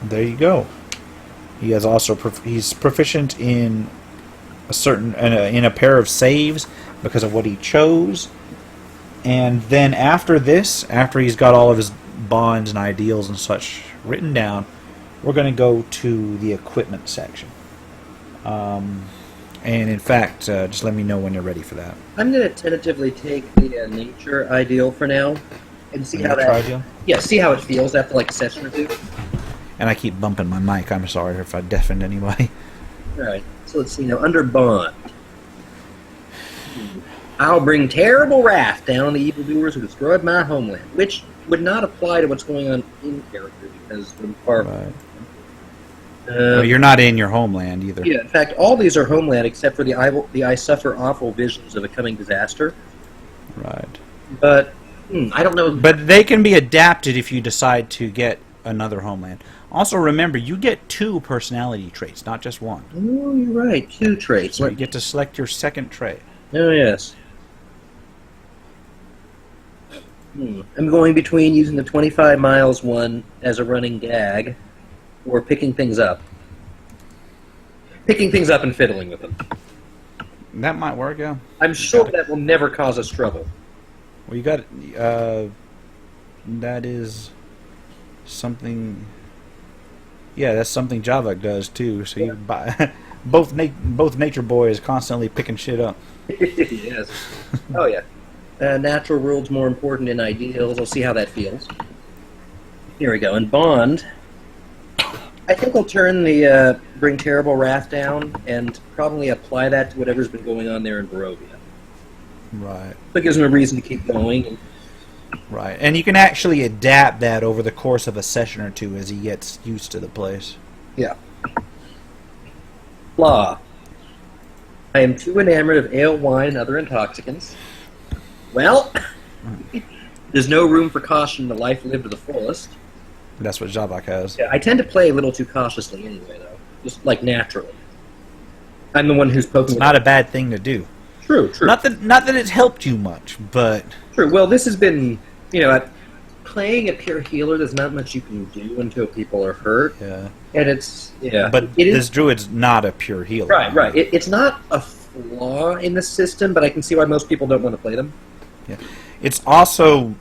there you go. He has also he's proficient in in a pair of saves because of what he chose. And then after this, after he's got all of his bonds and ideals and such written down, we're going to go to the equipment section. And in fact, just let me know when you're ready for that. I'm going to tentatively take the nature ideal for now and see how that. Ideal? Yeah, see how it feels after like a session or two. And I keep bumping my mic. I'm sorry if I deafened anybody. All right. So let's see now. Under bond, I'll bring terrible wrath down on the evildoers who destroyed my homeland, which would not apply to what's going on in character because we're far. Right. Well, you're not in your homeland either. Yeah, in fact, all these are homeland except for the I suffer awful visions of a coming disaster. Right. But I don't know. But they can be adapted if you decide to get another homeland. Also, remember, you get 2 personality traits, not just 1. Oh, you're right. 2 traits. So you get to select your second trait. Oh, yes. I'm going between using the 25 miles one as a running gag or picking things up. Picking things up and fiddling with them. That might work, yeah. I'm sure that will never cause us trouble. Well, you got... that is something... Yeah, that's something Javak does, too. So you buy... both Nature Boy is constantly picking shit up. Yes. Oh, yeah. Natural world's more important than ideals. We'll see how that feels. Here we go. In Bond, I think I'll turn the Bring Terrible Wrath down and probably apply that to whatever's been going on there in Barovia. Right. That gives him a reason to keep going. Right. And you can actually adapt that over the course of a session or two as he gets used to the place. Yeah. Law. I am too enamored of ale, wine, and other intoxicants. Well, there's no room for caution in the life lived to the fullest. That's what Javak has. Yeah, I tend to play a little too cautiously anyway, though. Just, like, naturally. I'm the one who's poking... It's not a bad thing to do. True, true. Not that it's helped you much, but True. Well, this has been, playing a pure healer. There's not much you can do until people are hurt, yeah. and it's But this druid's not a pure healer. right. It's not a flaw in the system, but I can see why most people don't want to play them. Yeah. It's also,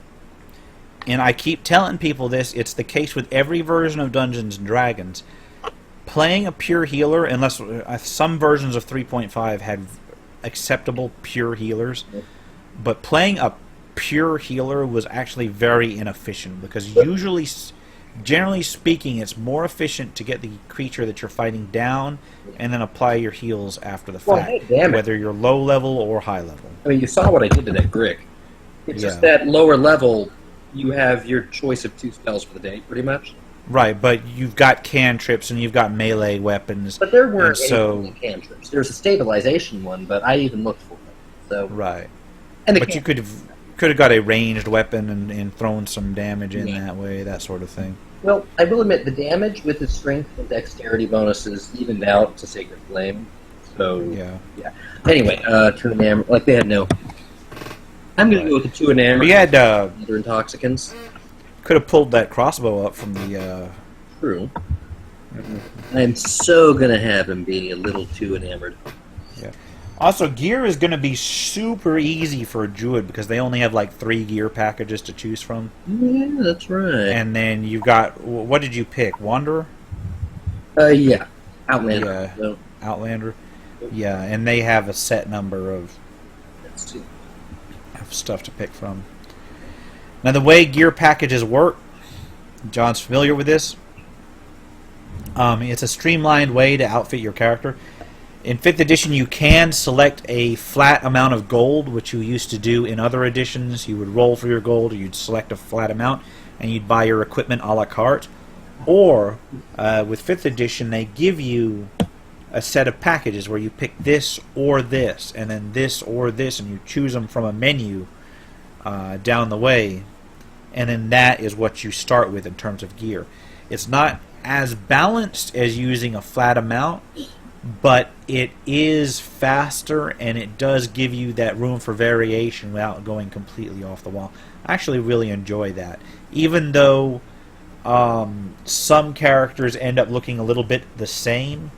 and I keep telling people this, it's the case with every version of Dungeons and Dragons. Playing a pure healer, unless some versions of 3.5 had acceptable pure healers, but playing a pure healer was actually very inefficient because usually, generally speaking, it's more efficient to get the creature that you're fighting down and then apply your heals after the fact, whether you're low level or high level. I mean, you saw what I did to that Grick. It's just that lower level, you have your choice of 2 spells for the day, pretty much. Right, but you've got cantrips and you've got melee weapons. But there weren't any cantrips. There's a stabilization one, but I even looked for it. So right, and but you could have got a ranged weapon and thrown some damage in that way, that sort of thing. Well, I will admit the damage with the strength and dexterity bonuses evened out to Sacred Flame. So yeah. Anyway, 2 enamor, like they had no. I'm going to go with the 2 enamor. We had other intoxicants. Could have pulled that crossbow up from the. True. I'm so gonna have him be a little too enamored. Yeah. Also, gear is gonna be super easy for a druid because they only have like 3 gear packages to choose from. Yeah, that's right. And then you've got, what did you pick? Wanderer? Yeah, Outlander. Yeah, So. Outlander. Yeah, and they have a set number of stuff to pick from. Now, the way gear packages work, John's familiar with this. It's a streamlined way to outfit your character. In 5th edition, you can select a flat amount of gold, which you used to do in other editions. You would roll for your gold, or you'd select a flat amount, and you'd buy your equipment a la carte. Or, with 5th edition, they give you a set of packages where you pick this or this, and then this or this, and you choose them from a menu down the way. And then that is what you start with in terms of gear. It's not as balanced as using a flat amount, but it is faster and it does give you that room for variation without going completely off the wall. I actually really enjoy that. Even though some characters end up looking a little bit the same,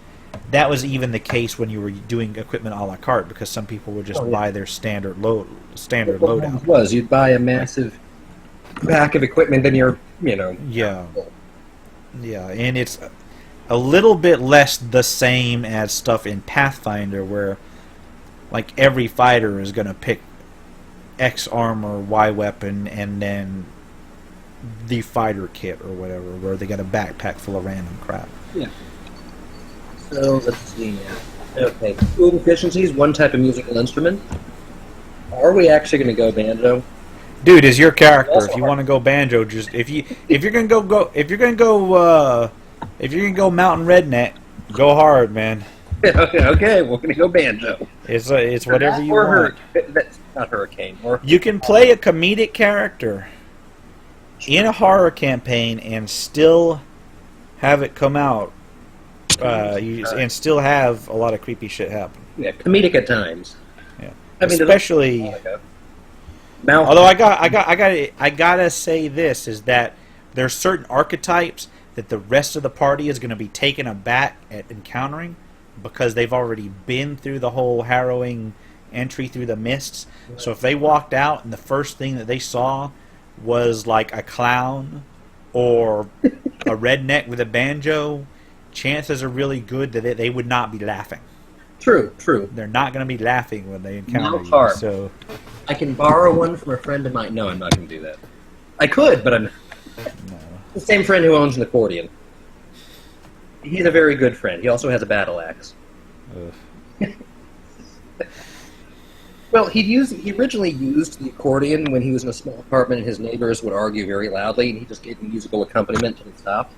that was even the case when you were doing equipment a la carte, because some people would just buy their standard loadout. You'd buy a massive pack of equipment, then you're, Yeah, and it's a little bit less the same as stuff in Pathfinder, where like every fighter is going to pick X armor, Y weapon, and then the fighter kit or whatever, where they got a backpack full of random crap. Yeah. So let's see now. Okay, tool efficiencies, 1 type of musical instrument. Are we actually going to go banjo? Dude, is your character. If you want to go banjo, just if you're gonna go mountain redneck, go hard, man. Okay, we're gonna go banjo. It's whatever you want. That's not hurricane. You can play a comedic character in a horror campaign and still have it come out, and still have a lot of creepy shit happen. Yeah, comedic at times. Yeah, I mean, especially. Although I gotta say this is that there's certain archetypes that the rest of the party is going to be taken aback at encountering because they've already been through the whole harrowing entry through the mists. So if they walked out and the first thing that they saw was like a clown or a redneck with a banjo, chances are really good that they would not be laughing. True. They're not going to be laughing when they encounter you. Hard. So I can borrow one from a friend of mine. No, I'm not going to do that. I could, but I'm not. No. The same friend who owns an accordion. He's a very good friend. He also has a battle axe. Well, he originally used the accordion when he was in a small apartment and his neighbors would argue very loudly, and he just gave them musical accompaniment until it stopped.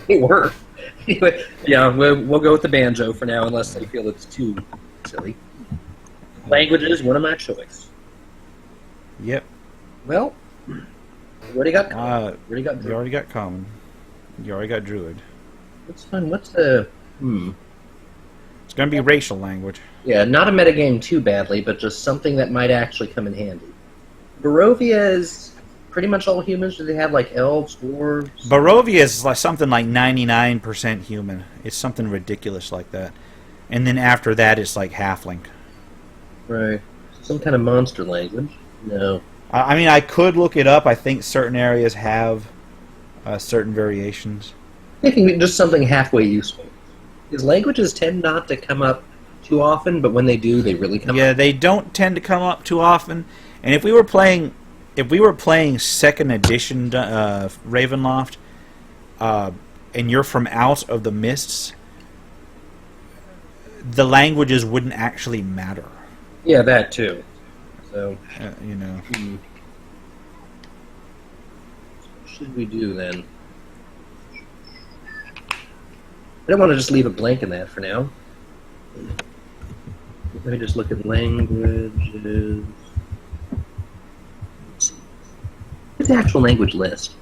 It worked. Anyway, yeah, we'll go with the banjo for now, unless they feel it's too silly. Language is one of my choice. Yep. Well, you already got common. You already got common. You already got druid. What's fun? What's the... It's going to be racial language. Yeah, not a metagame too badly, but just something that might actually come in handy. Barovia is pretty much all humans. Do they have like elves, dwarves? Barovia is like something like 99% human. It's something ridiculous like that. And then after that, it's like halfling. Right. Some kind of monster language? No. I mean, I could look it up. I think certain areas have certain variations. Thinking just something halfway useful. Because languages tend not to come up too often, but when they do, they really come up. Yeah, they don't tend to come up too often. And if we were playing second edition Ravenloft, and you're from out of the mists, the languages wouldn't actually matter. Yeah, that too. So, you know. What should we do then? I don't want to just leave a blank in that for now. Let me just look at languages. Let's see. What's the actual language list?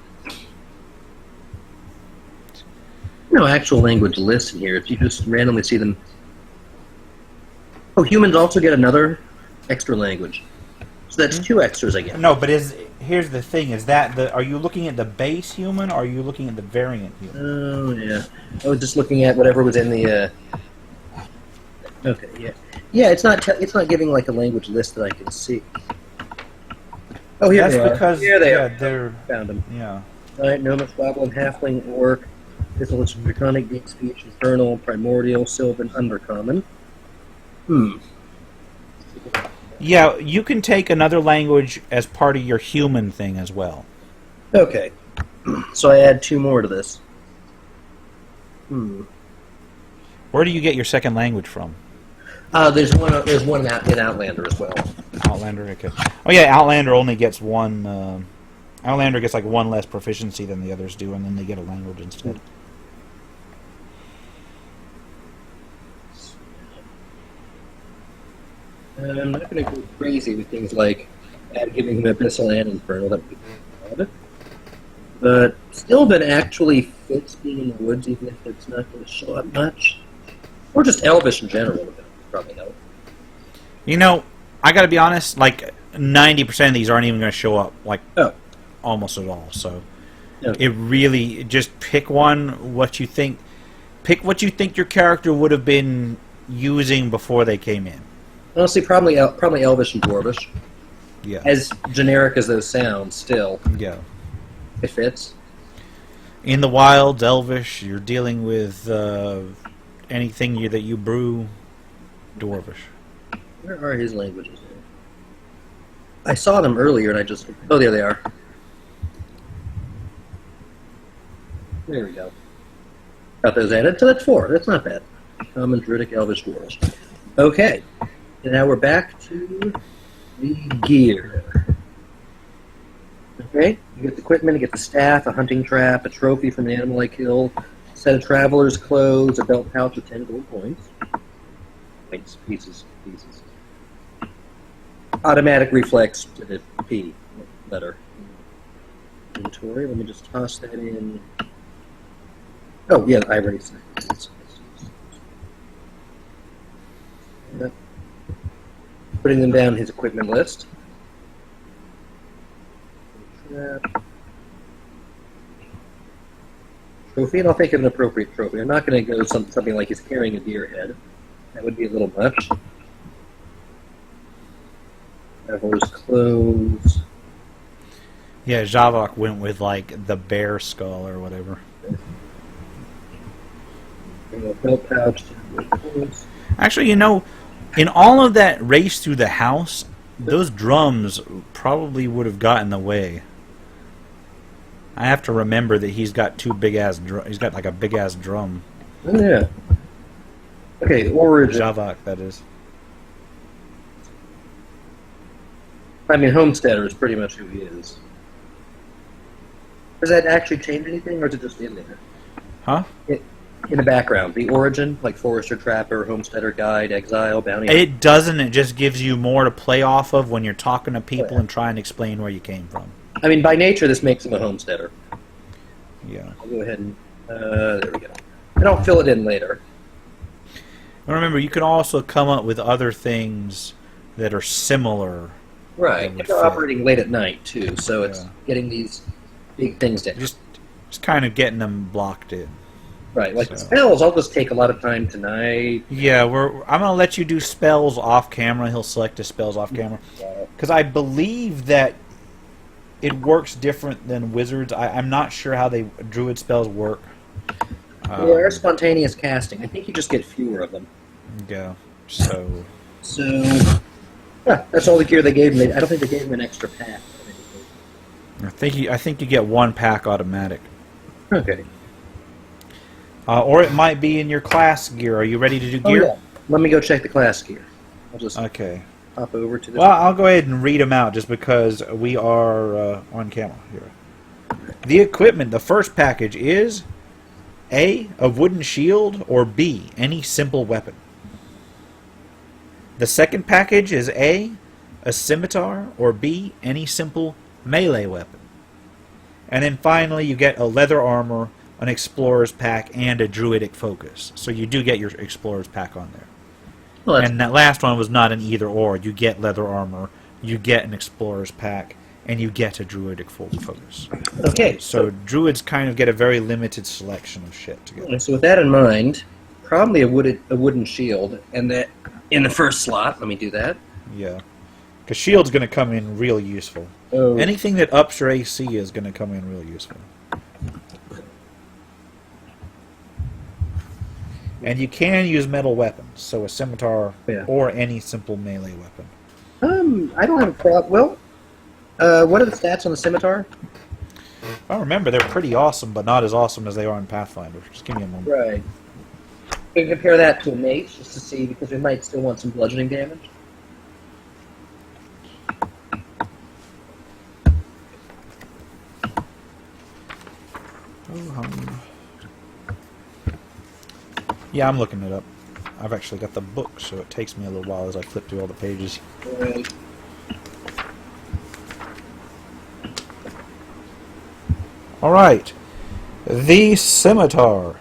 No actual language list in here. If you just randomly see them. Oh, humans also get another extra language. So that's 2 extras, I guess. No, but here's the thing: is that are you looking at the base human, or are you looking at the variant human? Oh yeah, I was just looking at whatever was in the. Okay, yeah, yeah. It's not giving like a language list that I can see. Oh, here That's they are. because Here they are. they're Found them. yeah. Right, Gnomish, Goblin, Halfling, Orc, Pistolish, Draconic, Deep Speech, Infernal, Primordial, Sylvan, Undercommon. Yeah, you can take another language as part of your human thing as well. Okay, so I add 2 more to this. Where do you get your second language from? There's one in Outlander as well. Outlander, okay. Oh yeah, Outlander only gets one. Outlander gets like 1 less proficiency than the others do, and then they get a language instead. I'm not going to go crazy with things like giving him Abyssal and Infernal. That would be bad. But Sylvan actually fits being in the woods, even if it's not going to show up much. Or just Elvish in general would probably help. You know, I got to be honest. Like 90% of these aren't even going to show up. Like almost at all. So it really just pick one. What you think? Pick what you think your character would have been using before they came in. Honestly, probably Elvish and Dwarvish. Yeah. As generic as those sound, still. Yeah. It fits. In the wilds, Elvish, you're dealing with anything that you brew, Dwarvish. Where are his languages? I saw them earlier and I just... Oh, there they are. There we go. Got those added. So that's 4. That's not bad. Common, Druidic, Elvish, Dwarvish. Okay. And now we're back to the gear. Okay, you get the equipment, you get the staff, a hunting trap, a trophy from an animal I kill, a set of traveler's clothes, a belt pouch with 10 gold coins. Pieces. Automatic reflex to the P letter. Inventory, let me just toss that in. Oh, yeah, I already said it. Yep. Putting them down his equipment list. Trophy, and I'll think of an appropriate trophy. I'm not going to go something like he's carrying a deer head. That would be a little much. Traveler's clothes. Yeah, Javok went with like the bear skull or whatever. Belt pouch. Actually, you know, in all of that race through the house, those drums probably would have got in the way. I have to remember that he's got 2 big-ass he's got like a big-ass drum. Oh, yeah. Okay, origin. Javok, that is. I mean, Homesteader is pretty much who he is. Does that actually change anything, or is it just in there? Huh? In the background, the origin, like Forester, Trapper, Homesteader, Guide, Exile, Bounty. It doesn't. It just gives you more to play off of when you're talking to people and trying to explain where you came from. I mean, by nature, this makes him a Homesteader. Yeah. I'll go ahead and... there we go. And I'll fill it in later. Remember, you can also come up with other things that are similar. Right. That would And they're fit. operating late at night too, so it's Yeah. getting these big things down. Just kind of getting them blocked in. Right. Like the So. spells, I'll just take a lot of time tonight. Yeah, I'm gonna let you do spells off camera. He'll select his spells off camera because I believe that it works different than wizards. I'm not sure how druid spells work. Or spontaneous casting. I think you just get fewer of them. Yeah. So. That's all the gear they gave me. I don't think they gave me an extra pack. I think you get one pack automatic. Okay. Or it might be in your class gear. Are you ready to do gear? Oh, yeah. Let me go check the class gear. I'll just Okay. hop over to this. Well, I'll go ahead and read them out just because we are on camera here. The equipment, the first package is A, a wooden shield, or B, any simple weapon. The second package is A, a scimitar, or B, any simple melee weapon. And then finally you get a leather armor, an explorer's pack, and a druidic focus. So you do get your explorer's pack on there. Well, And that last one was not an either or. You get leather armor, you get an explorer's pack, and you get a druidic focus. okay. So druids kind of get a very limited selection of shit together. So with that in mind, probably a wooden shield, and that in the first slot. Let me do that. Yeah. Because shield's going to come in real useful. Oh. Anything that ups your AC is going to come in real useful. And you can use metal weapons, so a scimitar or any simple melee weapon. I don't have a problem. Well, what are the stats on the scimitar? I remember they're pretty awesome, but not as awesome as they are in Pathfinder. Just give me a moment. Right. We can compare that to a mace just to see, because we might still want some bludgeoning damage. Yeah, I'm looking it up. I've actually got the book, so it takes me a little while as I flip through all the pages. Right. Alright. The Scimitar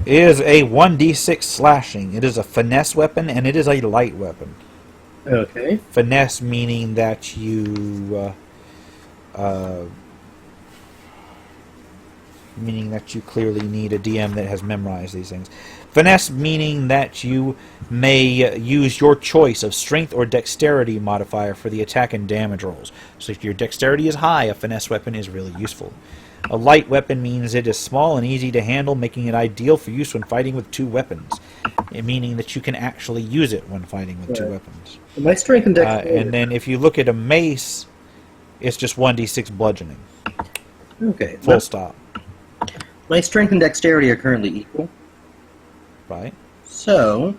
is a 1d6 slashing. It is a finesse weapon, and it is a light weapon. Okay. Finesse meaning that you... meaning that you clearly need a DM that has memorized these things. Finesse meaning that you may use your choice of strength or dexterity modifier for the attack and damage rolls. So if your dexterity is high, a finesse weapon is really useful. A light weapon means it is small and easy to handle, making it ideal for use when fighting with two weapons. Meaning that you can actually use it when fighting with two weapons. My strength and dexterity. And then if you look at a mace, it's just 1d6 bludgeoning. Okay. Full stop. My strength and dexterity are currently equal. Right. So,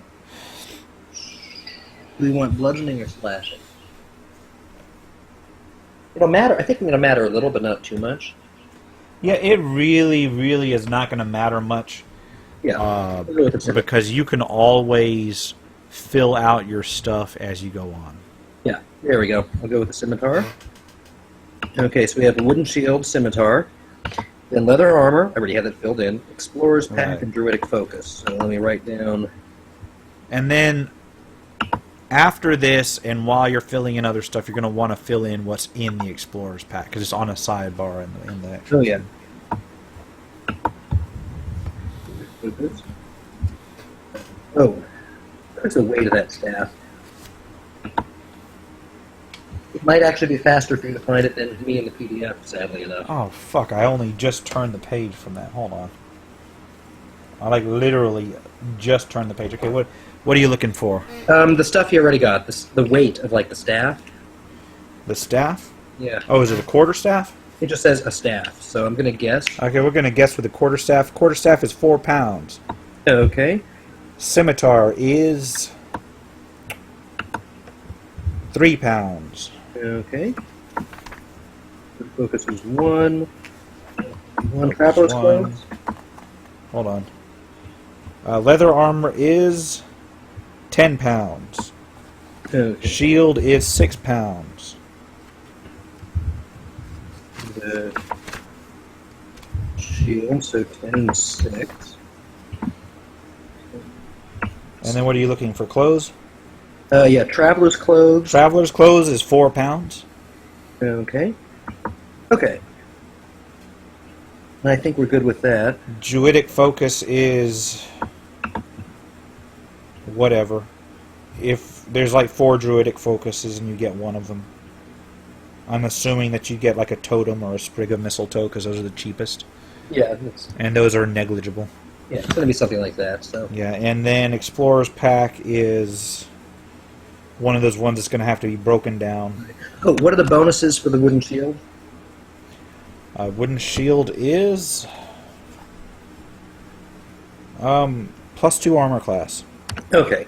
do we want bludgeoning or slashing? It'll matter. I think it's going to matter a little, but not too much. Yeah, it really, really is not going to matter much. Yeah. Because you can always fill out your stuff as you go on. Yeah, there we go. I'll go with the scimitar. Okay, so we have a wooden shield, scimitar, then leather armor. I already have that filled in. Explorer's pack Right. and druidic focus. So let me write down. And then after this, and while you're filling in other stuff, you're going to want to fill in what's in the Explorer's pack, because it's on a sidebar in the actual. Oh, yeah. Oh, there's the weight of that staff. It might actually be faster for you to find it than me in the PDF, sadly enough. Oh, fuck, I only just turned the page from that. Hold on. I, like, literally just turned the page. Okay, what are you looking for? The stuff you already got, the weight of, like, the staff. The staff? Yeah. Oh, is it a quarter staff? It just says a staff, so I'm going to guess. Okay, we're going to guess with the quarter staff. Quarter staff is 4 pounds. Okay. Scimitar is 3 pounds. Okay. The focus is 1. 1 traveler's clothes. Hold on. Leather armor is 10 pounds. Okay. Shield is 6 pounds. The shield, so 10 and 6. And then what are you looking for? Clothes? Yeah, traveler's clothes. Traveler's clothes is 4 pounds. Okay. Okay. I think we're good with that. Druidic focus is whatever. If there's like 4 druidic focuses and you get one of them, I'm assuming that you get like a totem or a sprig of mistletoe because those are the cheapest. Yeah. And those are negligible. Yeah, it's going to be something like that. So. Yeah, and then Explorer's Pack is one of those ones that's going to have to be broken down. Oh, what are the bonuses for the wooden shield? Wooden shield is +2 armor class. Okay.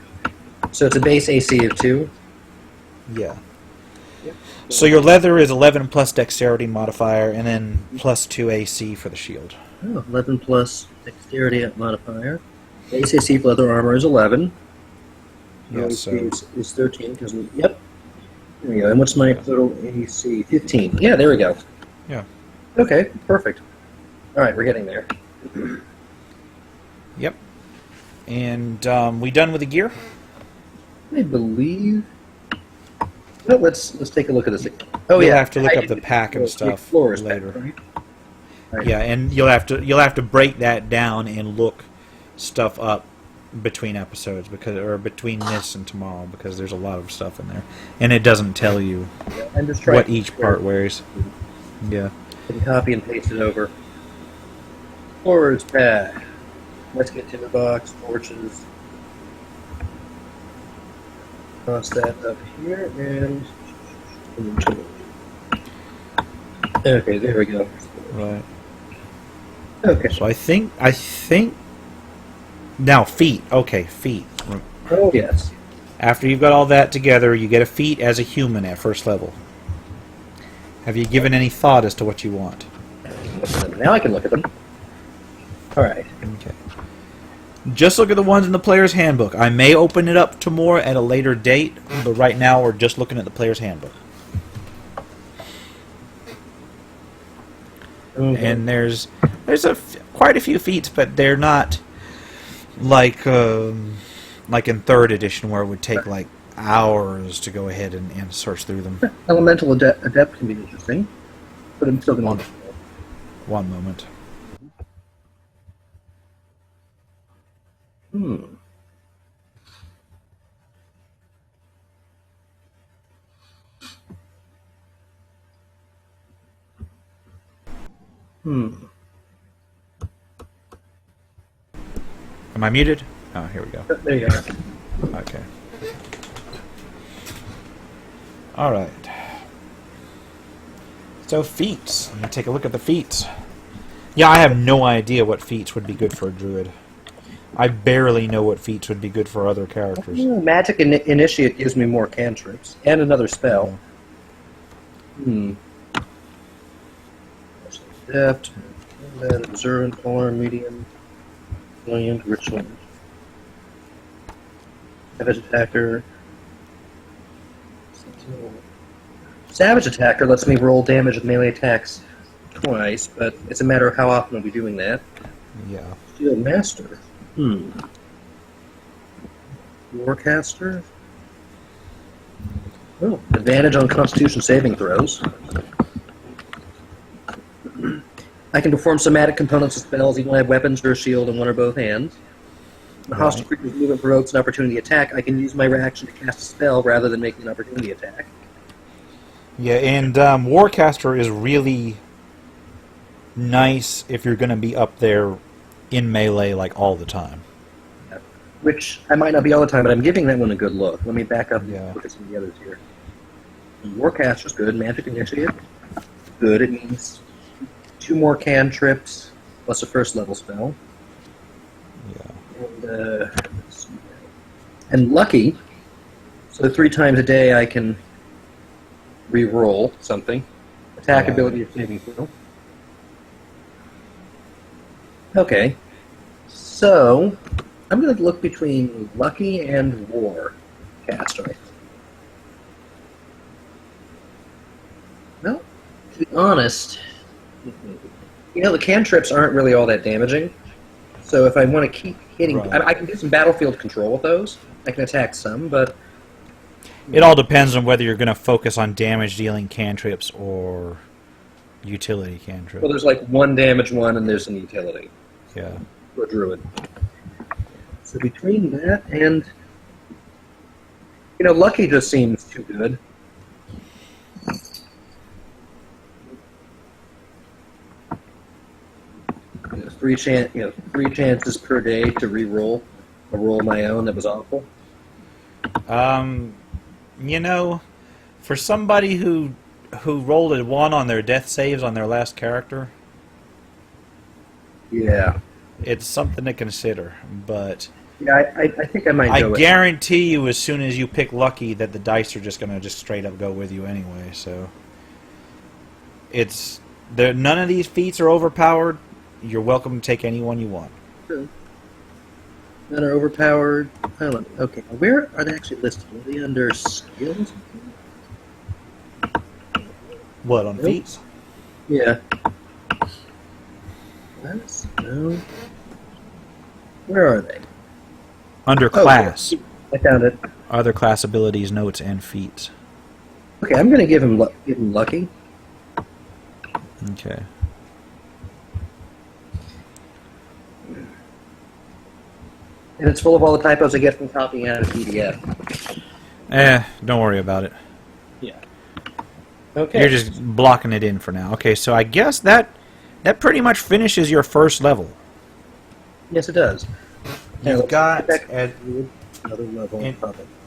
So it's a base AC of 2? Yeah. Yep. So your leather is 11 plus dexterity modifier, and then +2 AC for the shield. Oh, 11 plus dexterity modifier. Base AC for leather armor is 11. Yes, so is 13 because yep. There we go. And what's my total AC? 15. Yeah, there we go. Yeah. Okay, perfect. All right, we're getting there. Yep. And we done with the gear? I believe. No, let's take a look at this. Oh You'll yeah, have to look up the pack and stuff later. Pack, right? Right. Yeah, and you'll have to break that down and look stuff up between episodes or between this and tomorrow because there's a lot of stuff in there, and it doesn't tell you what each part wears. Yeah. You can copy and paste it over. Forwards pack. Let's get timber box, torches. Toss that up here and. Okay, there we go. Right. Okay. So I think now feet. Okay, feet. Oh yes. After you've got all that together, you get a feat as a human at first level. Have you given any thought as to what you want? Now I can look at them. All right. Okay. Just look at the ones in the player's handbook. I may open it up to more at a later date, but right now we're just looking at the player's handbook. Okay. And there's quite a few feats, but they're not like in 3rd edition where it would take like hours to go ahead and search through them. Elemental adept can be interesting, but I'm still going to. One moment. Hmm. Am I muted? Oh, here we go. There you go. Okay. All right. So feats. Let me take a look at the feats. Yeah, I have no idea what feats would be good for a druid. I barely know what feats would be good for other characters. Magic Initiate gives me more cantrips and another spell. Adept, combat, observant, alarm, medium, brilliant, ritual. Savage attacker. Savage attacker lets me roll damage with melee attacks twice, but it's a matter of how often I'll be doing that. Yeah. Shield master. Warcaster. Oh, advantage on Constitution saving throws. I can perform somatic components of spells even when I have weapons or a shield in one or both hands. When a hostile creature's movement provokes an opportunity attack, I can use my reaction to cast a spell rather than making an opportunity attack. Yeah, and Warcaster is really nice if you're going to be up there in melee like all the time. Yeah. Which I might not be all the time, but I'm giving that one a good look. Let me back up and look at some of the others here. Warcaster's good. Magic Initiate. Good. It means 2 more cantrips plus a first level spell. Yeah. And lucky, so 3 times a day I can re-roll something. Attack ability or saving throw. Okay, so I'm going to look between lucky and war caster. Well, to be honest, the cantrips aren't really all that damaging. So if I want to keep hitting, Right. I can do some battlefield control with those. I can attack some, but It all depends on whether you're going to focus on damage-dealing cantrips or utility cantrips. well, there's like one damage one, and there's an utility Yeah. for a druid. So between that and lucky just seems too good. Three chances per day to re-roll a roll of my own that was awful. For somebody who rolled a 1 on their death saves on their last character, Yeah. it's something to consider. But Yeah, I think I might go I with guarantee you, as soon as you pick lucky, that the dice are just going to just straight up go with you anyway. So none of these feats are overpowered. You're welcome to take any one you want. True. None are overpowered. I don't know. Okay, where are they actually listed? Are they under skills? What, on Nope. feats? Yeah. Class? No. Where are they? Under class. I found it. Other class abilities, notes, and feats. Okay, I'm going to give him lucky. Okay. And it's full of all the typos I get from copying out of PDF. Don't worry about it. Yeah. Okay. You're just blocking it in for now. Okay, so I guess that pretty much finishes your first level. Yes, it does. Now, You've got, another level.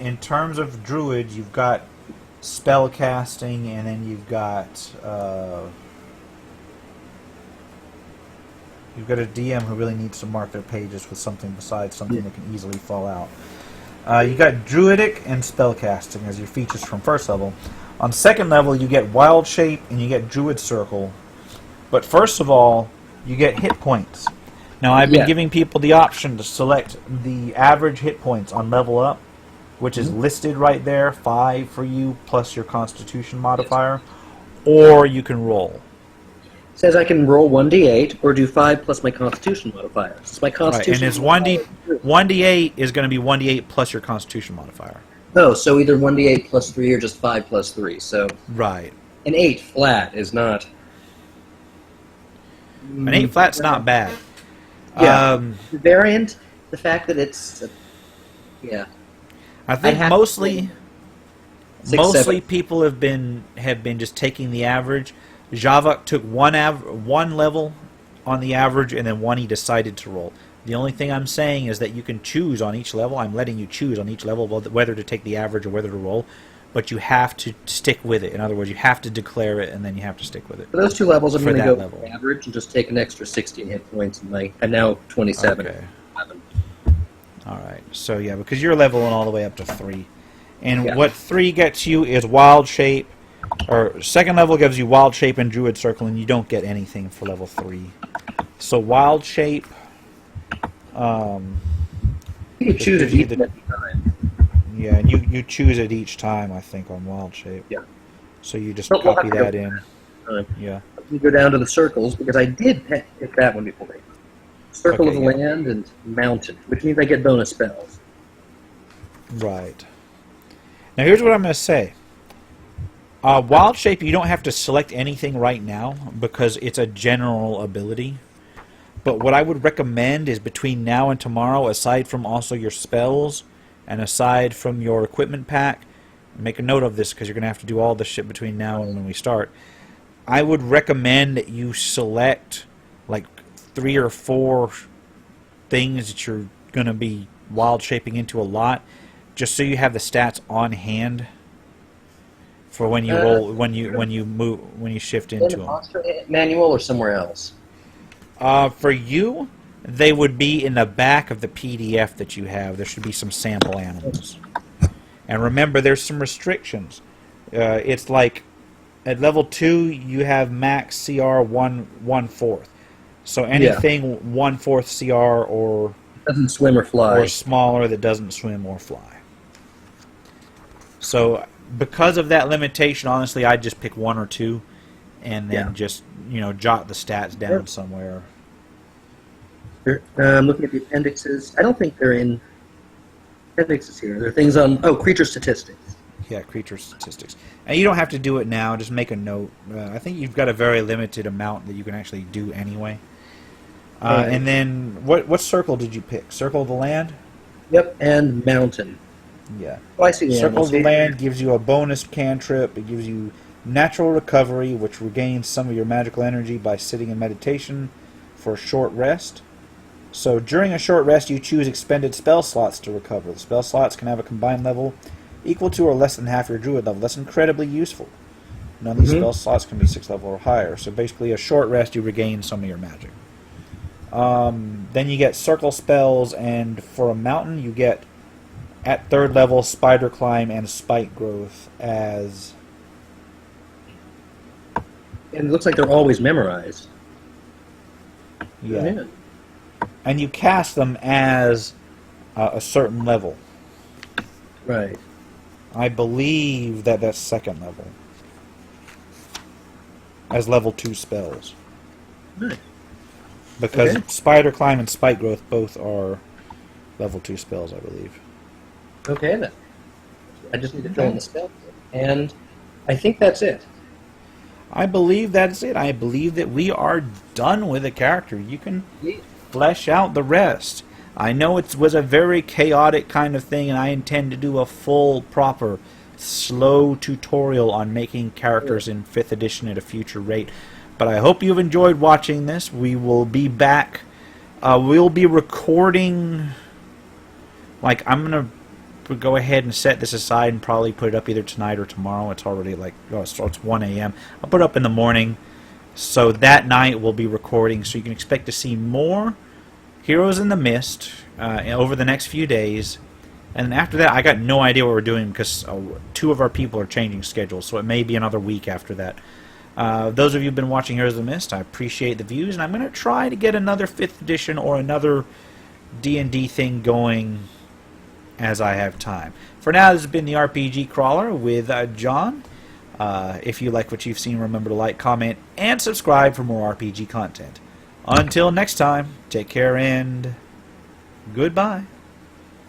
in terms of druid, you've got spell casting, and then you've got a DM who really needs to mark their pages with something besides something that can easily fall out. You got druidic and spell casting as your features from first level. On second level, you get wild shape and you get druid circle. But first of all, you get hit points. Now, I've been giving people the option to select the average hit points on level up, which is listed right there, 5 for you plus your constitution modifier, or you can roll. It says I can roll 1d8 or do 5 plus my constitution modifier. It's my Right, constitution and it's 1d8 is going to be 1d8 plus your constitution modifier. Oh, so either 1d8 plus 3 or just 5 plus 3. So Right. an 8 flat is not... An 8 flat's not bad. Yeah. The variant, the fact that it's... yeah. I think have mostly 6, 7. people have been just taking the average. Javak took one level on the average, and then one he decided to roll. The only thing I'm saying is that you can choose on each level. I'm letting you choose on each level whether to take the average or whether to roll, but you have to stick with it. In other words, you have to declare it, and then you have to stick with it. For those 2 levels, I'm For going to that go level. for average and just take an extra 16 hit points. I'm now 27. Okay. 11. All right. So yeah, because you're leveling all the way up to 3, and Yeah. what 3 gets you is wild shape. Or second level gives you wild shape and druid circle, and you don't get anything for level 3. So wild shape. You can choose gives it you each the- time. Yeah, and you choose it each time, I think, on wild shape. Yeah. So you just But we'll copy have to that go in. Time. Yeah. Let me go down to the circles because I did pick that one before. Circle Okay, of yeah. land and mountain, which means I get bonus spells. Right. Now here's what I'm going to say. Wild shape, you don't have to select anything right now because it's a general ability. But what I would recommend is between now and tomorrow, aside from also your spells and aside from your equipment pack, make a note of this because you're going to have to do all this shit between now and when we start. I would recommend that you select like 3 or 4 things that you're going to be wild shaping into a lot, just so you have the stats on hand for when you roll, when you shift In the into them. monster manual or somewhere else? For you, they would be in the back of the PDF that you have. There should be some sample animals. And remember, there's some restrictions. It's like at level 2, you have max CR 1/4. So anything 1/4 CR or Doesn't swim or fly. smaller that doesn't swim or fly. So because of that limitation, honestly, I'd just pick 1 or 2 and then just, jot the stats down somewhere. I'm looking at the appendixes. I don't think they're in appendixes here. There are things on creature statistics. Yeah, creature statistics. And you don't have to do it now. Just make a note. I think you've got a very limited amount that you can actually do anyway. And then, what circle did you pick? Circle of the land? Yep, and mountain. Yeah. Oh, I see the Circle of the animals. land gives you a bonus cantrip. It gives you natural recovery, which regains some of your magical energy by sitting in meditation for a short rest. So during a short rest, you choose expended spell slots to recover. The spell slots can have a combined level equal to or less than half your druid level. That's incredibly useful. None of these spell slots can be 6th level or higher. So basically, a short rest, you regain some of your magic. Then you get circle spells, and for a mountain, you get at 3rd level spider climb and spike growth as. And it looks like they're always memorized. Yeah. And you cast them as a certain level. Right. I believe that that's 2nd level. As level 2 spells. Nice. Because Spider Climb and Spike Growth both are level 2 spells, I believe. Okay, then. I just need to fill in the spell. And I think that's it. I believe that's it. I believe that we are done with the character. You can flesh out the rest. I know it was a very chaotic kind of thing, and I intend to do a full, proper, slow tutorial on making characters in 5th edition at a future rate. But I hope you've enjoyed watching this. We will be back. We'll be recording. I'm going to go ahead and set this aside and probably put it up either tonight or tomorrow. It's already it's 1 a.m. I'll put it up in the morning. So that night we'll be recording. So you can expect to see more Heroes in the Mist over the next few days. And after that, I got no idea what we're doing because 2 of our people are changing schedules. So it may be another week after that. Those of you who've been watching Heroes of the Mist, I appreciate the views, and I'm going to try to get another 5th edition or another D&D thing going as I have time. For now, this has been the RPG Crawler with John. If you like what you've seen, remember to like, comment, and subscribe for more RPG content. Until next time, take care and goodbye.